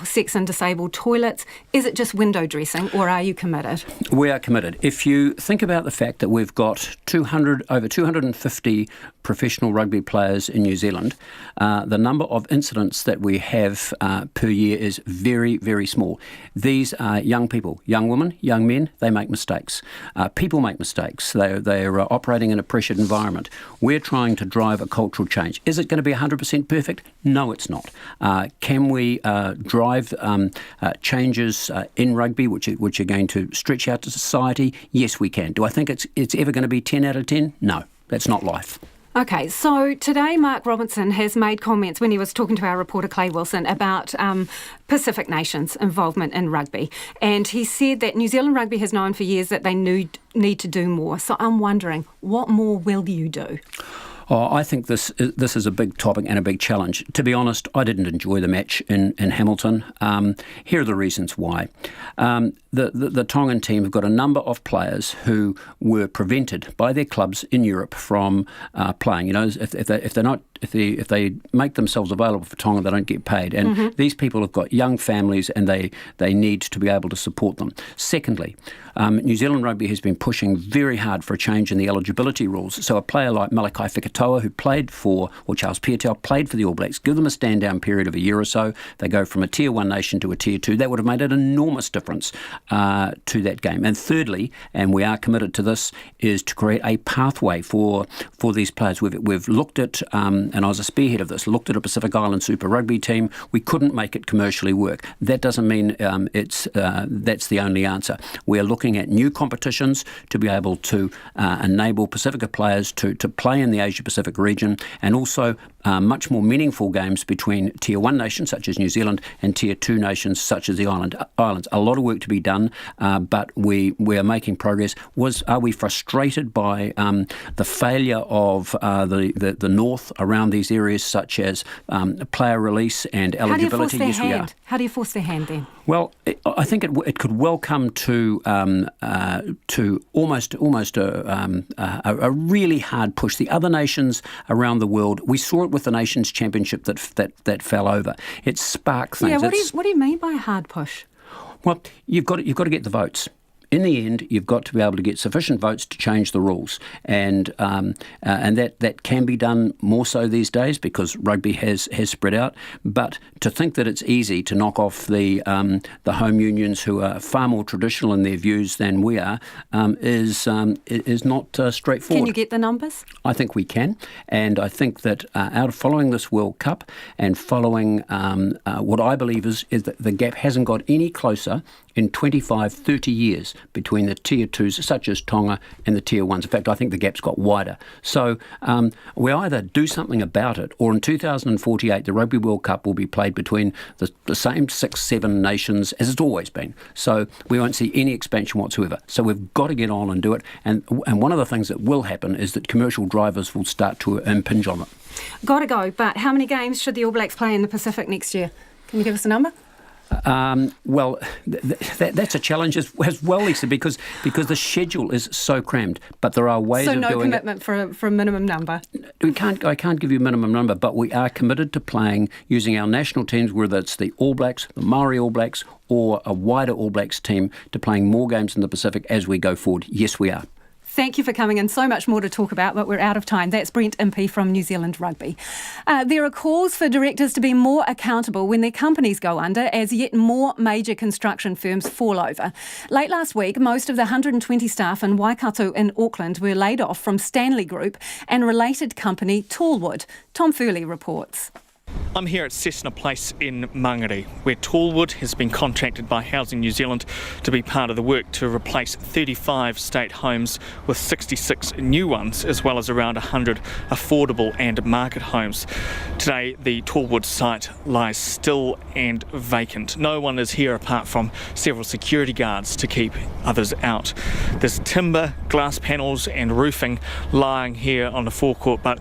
sex in disabled toilets. Is it just window dressing, or are you committed? We are committed. If you think about the fact that we've got over 250 professional rugby players in New Zealand, the number of incidents that we have per year is very, very small. These are young people, young women, young men. They make mistakes. People make mistakes. They're operating in a pressured environment. We're trying to drive a cultural change. Is it going to be 100% perfect? No, it's not. Can we drive changes in rugby which are going to stretch out to society? Yes, we can. Do I think it's ever going to be 10 out of 10? No, that's not life. Okay, so today Mark Robinson has made comments when he was talking to our reporter Clay Wilson about Pacific nations' involvement in rugby. And he said that New Zealand Rugby has known for years that they need to do more. So I'm wondering, what more will you do? Oh, I think this is a big topic and a big challenge. To be honest, I didn't enjoy the match in Hamilton. Here are the reasons why. The Tongan team have got a number of players who were prevented by their clubs in Europe from playing. You know, if they make themselves available for Tonga, they don't get paid. And these people have got young families, and they need to be able to support them. Secondly, New Zealand Rugby has been pushing very hard for a change in the eligibility rules. So a player like Malakai Fekitoa, who played for, or Charles Piatel played for the All Blacks, give them a stand-down period of a year or so. They go from a Tier 1 nation to a Tier 2. That would have made an enormous difference to that game. And thirdly, and we are committed to this, is to create a pathway for these players. We've looked at, and I was a spearhead of this, looked at a Pacific Island Super Rugby team. We couldn't make it commercially work. That doesn't mean that's the only answer. We're looking at new competitions to be able to enable Pacifica players to play in the Asia-Pacific region, and also much more meaningful games between Tier 1 nations such as New Zealand and Tier 2 nations such as the islands. A lot of work to be done, but we are making progress. Are we frustrated by the failure of the North around these areas, such as player release and eligibility? Yes, we are. How do you force their hand then? Well, I think it could well come to almost a really hard push. The other nations around the world, we saw it with the Nations Championship that fell over. It sparked things. Yeah, what do you mean by a hard push? Well, you've got to get the votes. In the end, you've got to be able to get sufficient votes to change the rules, and that can be done more so these days because rugby has spread out. But to think that it's easy to knock off the home unions, who are far more traditional in their views than we are, is not straightforward. Can you get the numbers? I think we can, and I think that out of following this World Cup and following what I believe is that the gap hasn't got any closer in 25, 30 years between the Tier 2s, such as Tonga, and the Tier 1s. In fact, I think the gap's got wider. So we either do something about it, or in 2048, the Rugby World Cup will be played between the same 6, 7 nations as it's always been. So we won't see any expansion whatsoever. So we've got to get on and do it. And one of the things that will happen is that commercial drivers will start to impinge on it. Got to go, but how many games should the All Blacks play in the Pacific next year? Can you give us a number? Well, that's a challenge as well, Lisa, because the schedule is so crammed. But there are ways of doing it. So no commitment for a minimum number? I can't give you a minimum number, but we are committed to playing using our national teams, whether it's the All Blacks, the Māori All Blacks, or a wider All Blacks team, to playing more games in the Pacific as we go forward. Yes, we are. Thank you for coming in. So much more to talk about, but we're out of time. That's Brent Impey from New Zealand Rugby. There are calls for directors to be more accountable when their companies go under, as yet more major construction firms fall over. Late last week, most of the 120 staff in Waikato in Auckland were laid off from Stanley Group and related company Tallwood. Tom Furley reports. I'm here at Cessna Place in Mangere, where Tallwood has been contracted by Housing New Zealand to be part of the work to replace 35 state homes with 66 new ones, as well as around 100 affordable and market homes. Today, the Tallwood site lies still and vacant. No one is here apart from several security guards to keep others out. There's timber, glass panels and roofing lying here on the forecourt, but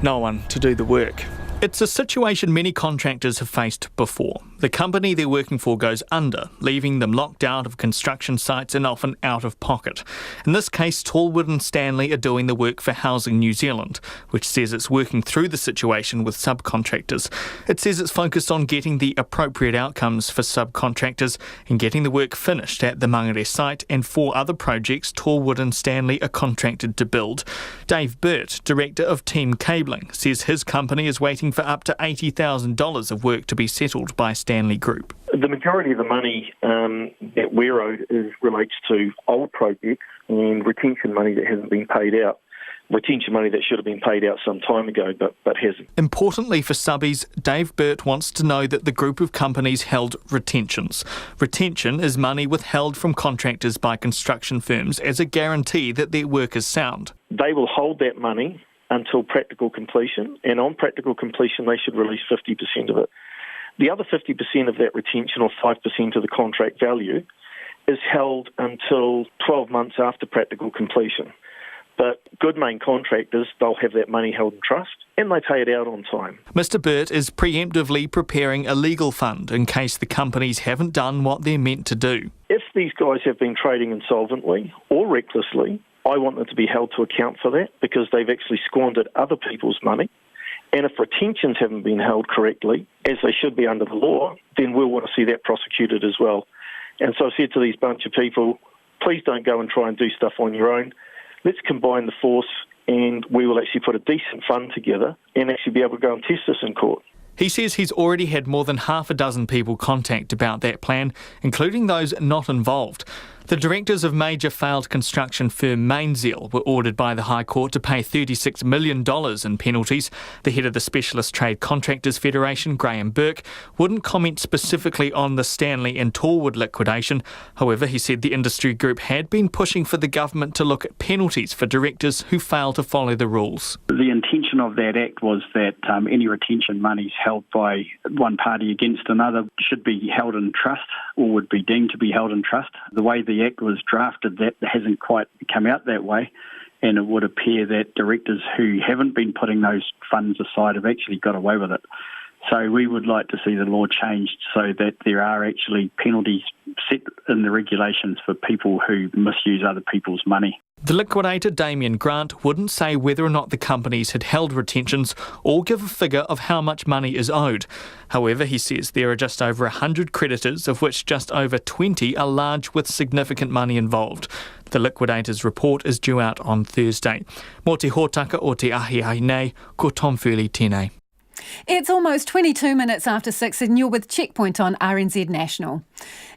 no one to do the work. It's a situation many contractors have faced before. The company they're working for goes under, leaving them locked out of construction sites and often out of pocket. In this case, Tallwood and Stanley are doing the work for Housing New Zealand, which says it's working through the situation with subcontractors. It says it's focused on getting the appropriate outcomes for subcontractors and getting the work finished at the Mangere site and 4 other projects Tallwood and Stanley are contracted to build. Dave Burt, Director of Team Cabling, says his company is waiting for up to $80,000 of work to be settled by Stanley Group. The majority of the money that we're owed relates to old projects and retention money that hasn't been paid out. Retention money that should have been paid out some time ago, but hasn't. Importantly for subbies, Dave Burt wants to know that the group of companies held retentions. Retention is money withheld from contractors by construction firms as a guarantee that their work is sound. They will hold that money until practical completion, and on practical completion they should release 50% of it. The other 50% of that retention, or 5% of the contract value, is held until 12 months after practical completion. But good main contractors, they'll have that money held in trust and they pay it out on time. Mr Burt is preemptively preparing a legal fund in case the companies haven't done what they're meant to do. If these guys have been trading insolvently or recklessly, I want them to be held to account for that because they've actually squandered other people's money. And if retentions haven't been held correctly, as they should be under the law, then we'll want to see that prosecuted as well. And so I said to these bunch of people, please don't go and try and do stuff on your own. Let's combine the force and we will actually put a decent fund together and actually be able to go and test this in court. He says he's already had more than half a dozen people contact about that plan, including those not involved. The directors of major failed construction firm Measles were ordered by the High Court to pay $36 million in penalties. The head of the Specialist Trade Contractors Federation, Graham Burke, wouldn't comment specifically on the Stanley and Tallwood liquidation. However, he said the industry group had been pushing for the government to look at penalties for directors who fail to follow the rules. The intention of that act was that any retention monies held by one party against another should be held in trust or would be deemed to be held in trust. The way the Act was drafted, that hasn't quite come out that way, and it would appear that directors who haven't been putting those funds aside have actually got away with it. So we would like to see the law changed so that there are actually penalties set in the regulations for people who misuse other people's money. The liquidator, Damien Grant, wouldn't say whether or not the companies had held retentions or give a figure of how much money is owed. However, he says there are just over 100 creditors, of which just over 20 are large with significant money involved. The liquidator's report is due out on Thursday. Mō te hōtaka o te ahi ai nei, ko Tom Furley tēnei. It's almost 22 minutes after 6 and you're with Checkpoint on RNZ National.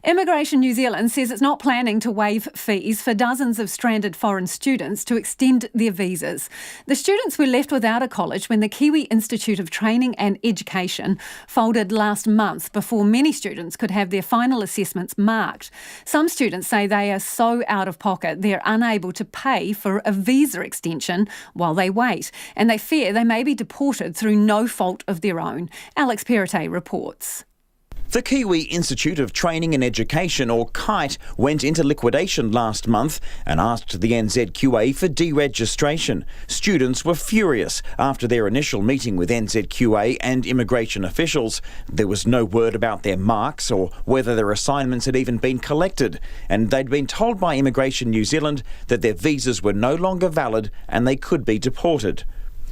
Immigration New Zealand says it's not planning to waive fees for dozens of stranded foreign students to extend their visas. The students were left without a college when the Kiwi Institute of Training and Education folded last month before many students could have their final assessments marked. Some students say they are so out of pocket they're unable to pay for a visa extension while they wait, and they fear they may be deported through no fault of their own. Alex Perrottet reports. The Kiwi Institute of Training and Education, or KITE, went into liquidation last month and asked the NZQA for deregistration. Students were furious after their initial meeting with NZQA and immigration officials. There was no word about their marks or whether their assignments had even been collected, and they'd been told by Immigration New Zealand that their visas were no longer valid and they could be deported.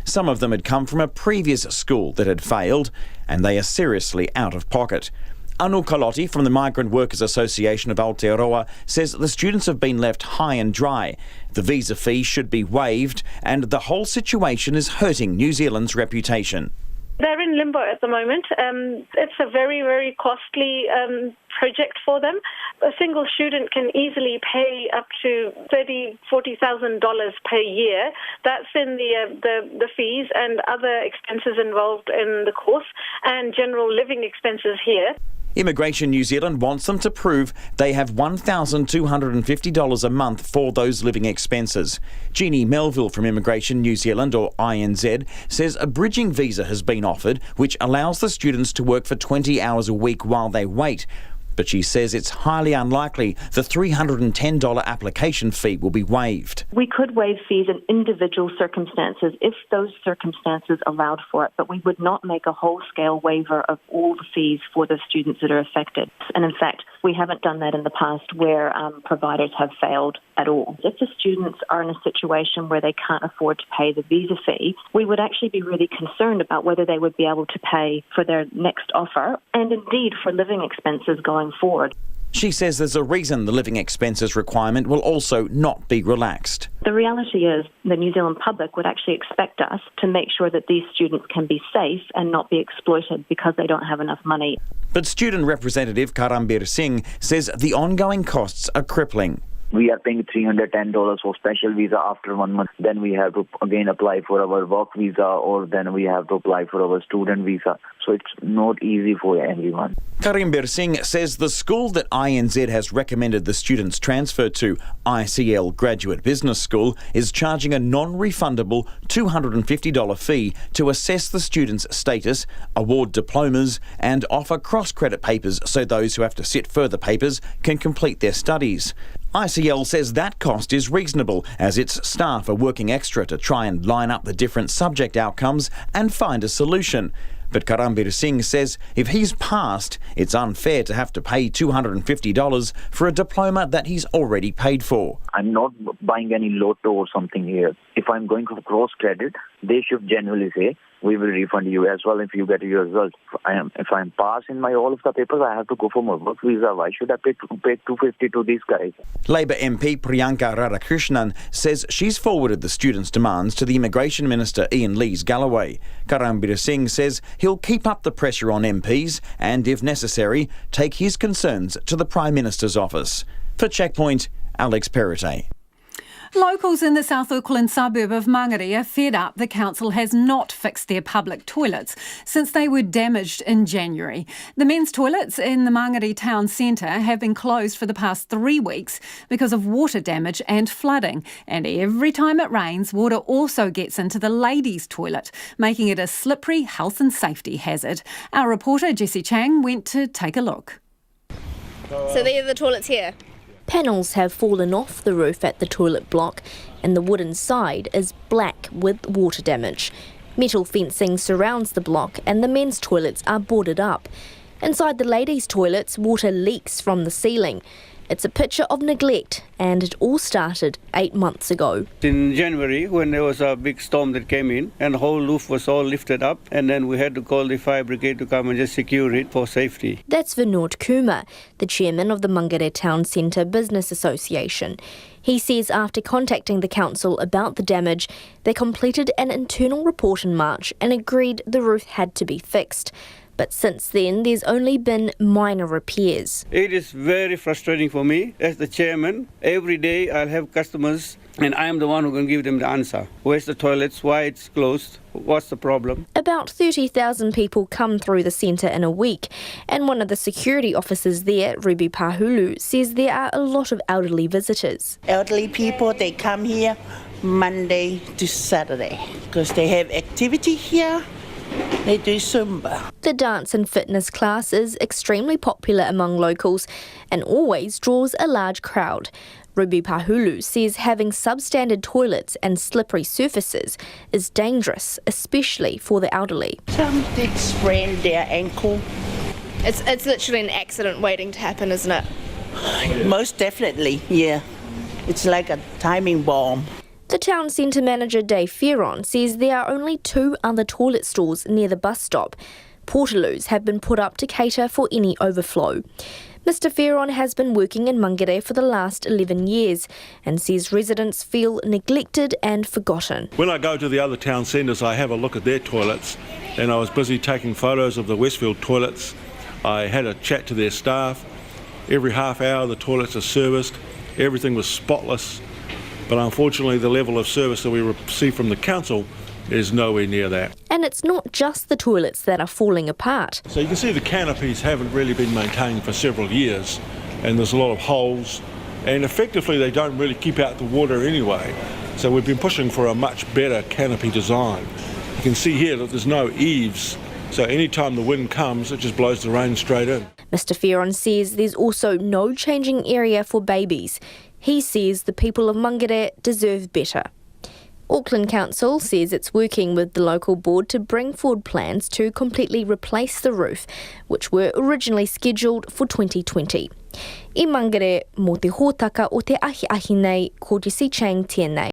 Some of them had come from a previous school that had failed, and they are seriously out of pocket. Anu Kalotti from the Migrant Workers Association of Aotearoa says the students have been left high and dry, The visa fee should be waived, and the whole situation is hurting New Zealand's reputation. They're in limbo at the moment. It's a very, very costly project for them. A single student can easily pay up to $30,000-$40,000 per year. That's in the fees and other expenses involved in the course and general living expenses here. Immigration New Zealand wants them to prove they have $1,250 a month for those living expenses. Jeannie Melville from Immigration New Zealand, or INZ, says a bridging visa has been offered, which allows the students to work for 20 hours a week while they wait. But she says it's highly unlikely the $310 application fee will be waived. We could waive fees in individual circumstances if those circumstances allowed for it, but we would not make a whole-scale waiver of all the fees for the students that are affected. And in fact, we haven't done that in the past where providers have failed at all. If the students are in a situation where they can't afford to pay the visa fee, we would actually be really concerned about whether they would be able to pay for their next offer and indeed for living expenses going forward. She says there's a reason the living expenses requirement will also not be relaxed. The reality is the New Zealand public would actually expect us to make sure that these students can be safe and not be exploited because they don't have enough money. But student representative Karambir Singh says the ongoing costs are crippling. We are paying $310 for special visa after 1 month. Then we have to again apply for our work visa, or then we have to apply for our student visa. So it's not easy for everyone. Karimbir Singh says the school that INZ has recommended the students transfer to, ICL Graduate Business School, is charging a non-refundable $250 fee to assess the students' status, award diplomas and offer cross-credit papers so those who have to sit further papers can complete their studies. ICL says that cost is reasonable as its staff are working extra to try and line up the different subject outcomes and find a solution. But Karambir Singh says if he's passed, it's unfair to have to pay $250 for a diploma that he's already paid for. I'm not buying any lotto or something here. If I'm going for cross credit, they should generally say, we will refund you as well if you get your results. If I'm passed in my all of the papers, I have to go for my work visa. Why should I pay $250 to these guys? Labor MP Priyanka Radhakrishnan says she's forwarded the students' demands to the Immigration Minister Ian Lees-Galloway. Karambir Singh says he'll keep up the pressure on MPs and, if necessary, take his concerns to the Prime Minister's office. For Checkpoint, Alex Perrottet. Locals in the South Auckland suburb of Māori are fed up the council has not fixed their public toilets since they were damaged in January. The men's toilets in the Māori town centre have been closed for the past 3 weeks because of water damage and flooding. And every time it rains, water also gets into the ladies' toilet, making it a slippery health and safety hazard. Our reporter Jessie Chang went to take a look. So there are the toilets here. Panels have fallen off the roof at the toilet block and the wooden side is black with water damage. Metal fencing surrounds the block and the men's toilets are boarded up. Inside the ladies' toilets, water leaks from the ceiling. It's a picture of neglect and it all started 8 months ago. In January, when there was a big storm that came in and the whole roof was all lifted up, and then we had to call the fire brigade to come and just secure it for safety. That's Vinod Kumar, the chairman of the Mangere Town Centre Business Association. He says after contacting the council about the damage, they completed an internal report in March and agreed the roof had to be fixed. But since then, there's only been minor repairs. It is very frustrating for me as the chairman. Every day I'll have customers and I am the one who can give them the answer. Where's the toilets? Why it's closed? What's the problem? About 30,000 people come through the centre in a week, and one of the security officers there, Ruby Pahulu, says there are a lot of elderly visitors. Elderly people, they come here Monday to Saturday because they have activity here. They do Zumba. The dance and fitness class is extremely popular among locals and always draws a large crowd. Ruby Pahulu says having substandard toilets and slippery surfaces is dangerous, especially for the elderly. Some did sprain their ankle. It's literally an accident waiting to happen, isn't it? Most definitely, yeah. It's like a timing bomb. The town centre manager Dave Fearon says there are only 2 other toilet stalls near the bus stop. Portaloos have been put up to cater for any overflow. Mr Fearon has been working in Mangere for the last 11 years and says residents feel neglected and forgotten. When I go to the other town centres, I have a look at their toilets, and I was busy taking photos of the Westfield toilets. I had a chat to their staff. Every half hour the toilets are serviced. Everything was spotless. But unfortunately the level of service that we receive from the council is nowhere near that. And it's not just the toilets that are falling apart. So you can see the canopies haven't really been maintained for several years, and there's a lot of holes, and effectively they don't really keep out the water anyway. So we've been pushing for a much better canopy design. You can see here that there's no eaves, so any time the wind comes it just blows the rain straight in. Mr Fearon says there's also no changing area for babies. He says the people of Mangere deserve better. Auckland Council says it's working with the local board to bring forward plans to completely replace the roof, which were originally scheduled for 2020. I Mangere, mō te hōtaka o te ahi nei, ko Jesse Chang tēnei.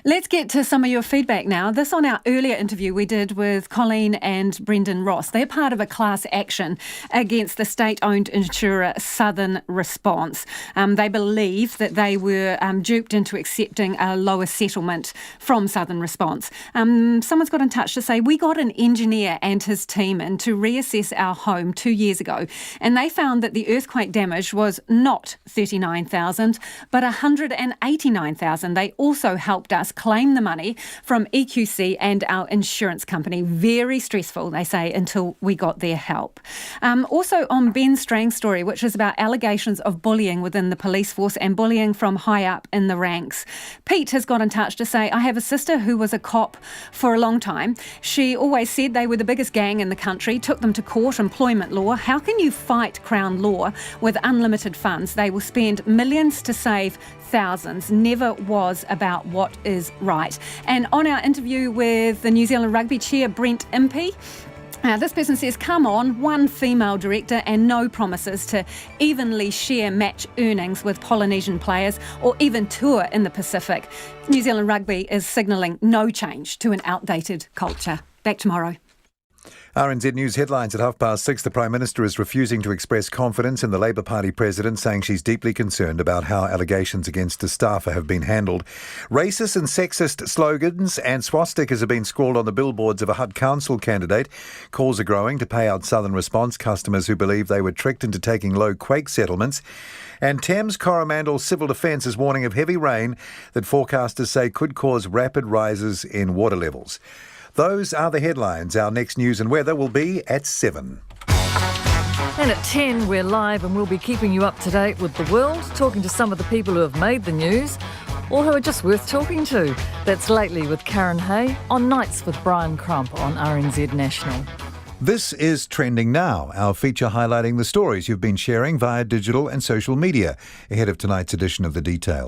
Let's get to some of your feedback now. This on our earlier interview we did with Colleen and Brendan Ross. They're part of a class action against the state-owned insurer Southern Response. They believe that they were duped into accepting a lower settlement from Southern Response. Someone's got in touch to say, we got an engineer and his team in to reassess our home 2 years ago, and they found that the earthquake damage was not $39,000 but $189,000. They also helped us claim the money from EQC and our insurance company. Very stressful, they say, until we got their help. Also on Ben Strang's story, which is about allegations of bullying within the police force and bullying from high up in the ranks. Pete has got in touch to say, I have a sister who was a cop for a long time. She always said they were the biggest gang in the country, took them to court, employment law. How can you fight Crown law with unlimited funds? They will spend millions to save thousands. Never was about what is right. And on our interview with the New Zealand Rugby chair, Brent Impey, this person says, come on, one female director and no promises to evenly share match earnings with Polynesian players or even tour in the Pacific. New Zealand Rugby is signalling no change to an outdated culture. Back tomorrow. RNZ News headlines at 6:30. The Prime Minister is refusing to express confidence in the Labour Party president, saying she's deeply concerned about how allegations against a staffer have been handled. Racist and sexist slogans and swastikas have been scrawled on the billboards of a HUD council candidate. Calls are growing to pay out Southern Response customers who believe they were tricked into taking low quake settlements. And Thames Coromandel Civil Defence is warning of heavy rain that forecasters say could cause rapid rises in water levels. Those are the headlines. Our next news and weather will be at 7. And at 10, we're live and we'll be keeping you up to date with the world, talking to some of the people who have made the news or who are just worth talking to. That's Lately with Karen Hay, on Nights with Brian Crump on RNZ National. This is Trending Now, our feature highlighting the stories you've been sharing via digital and social media, ahead of tonight's edition of The Detail.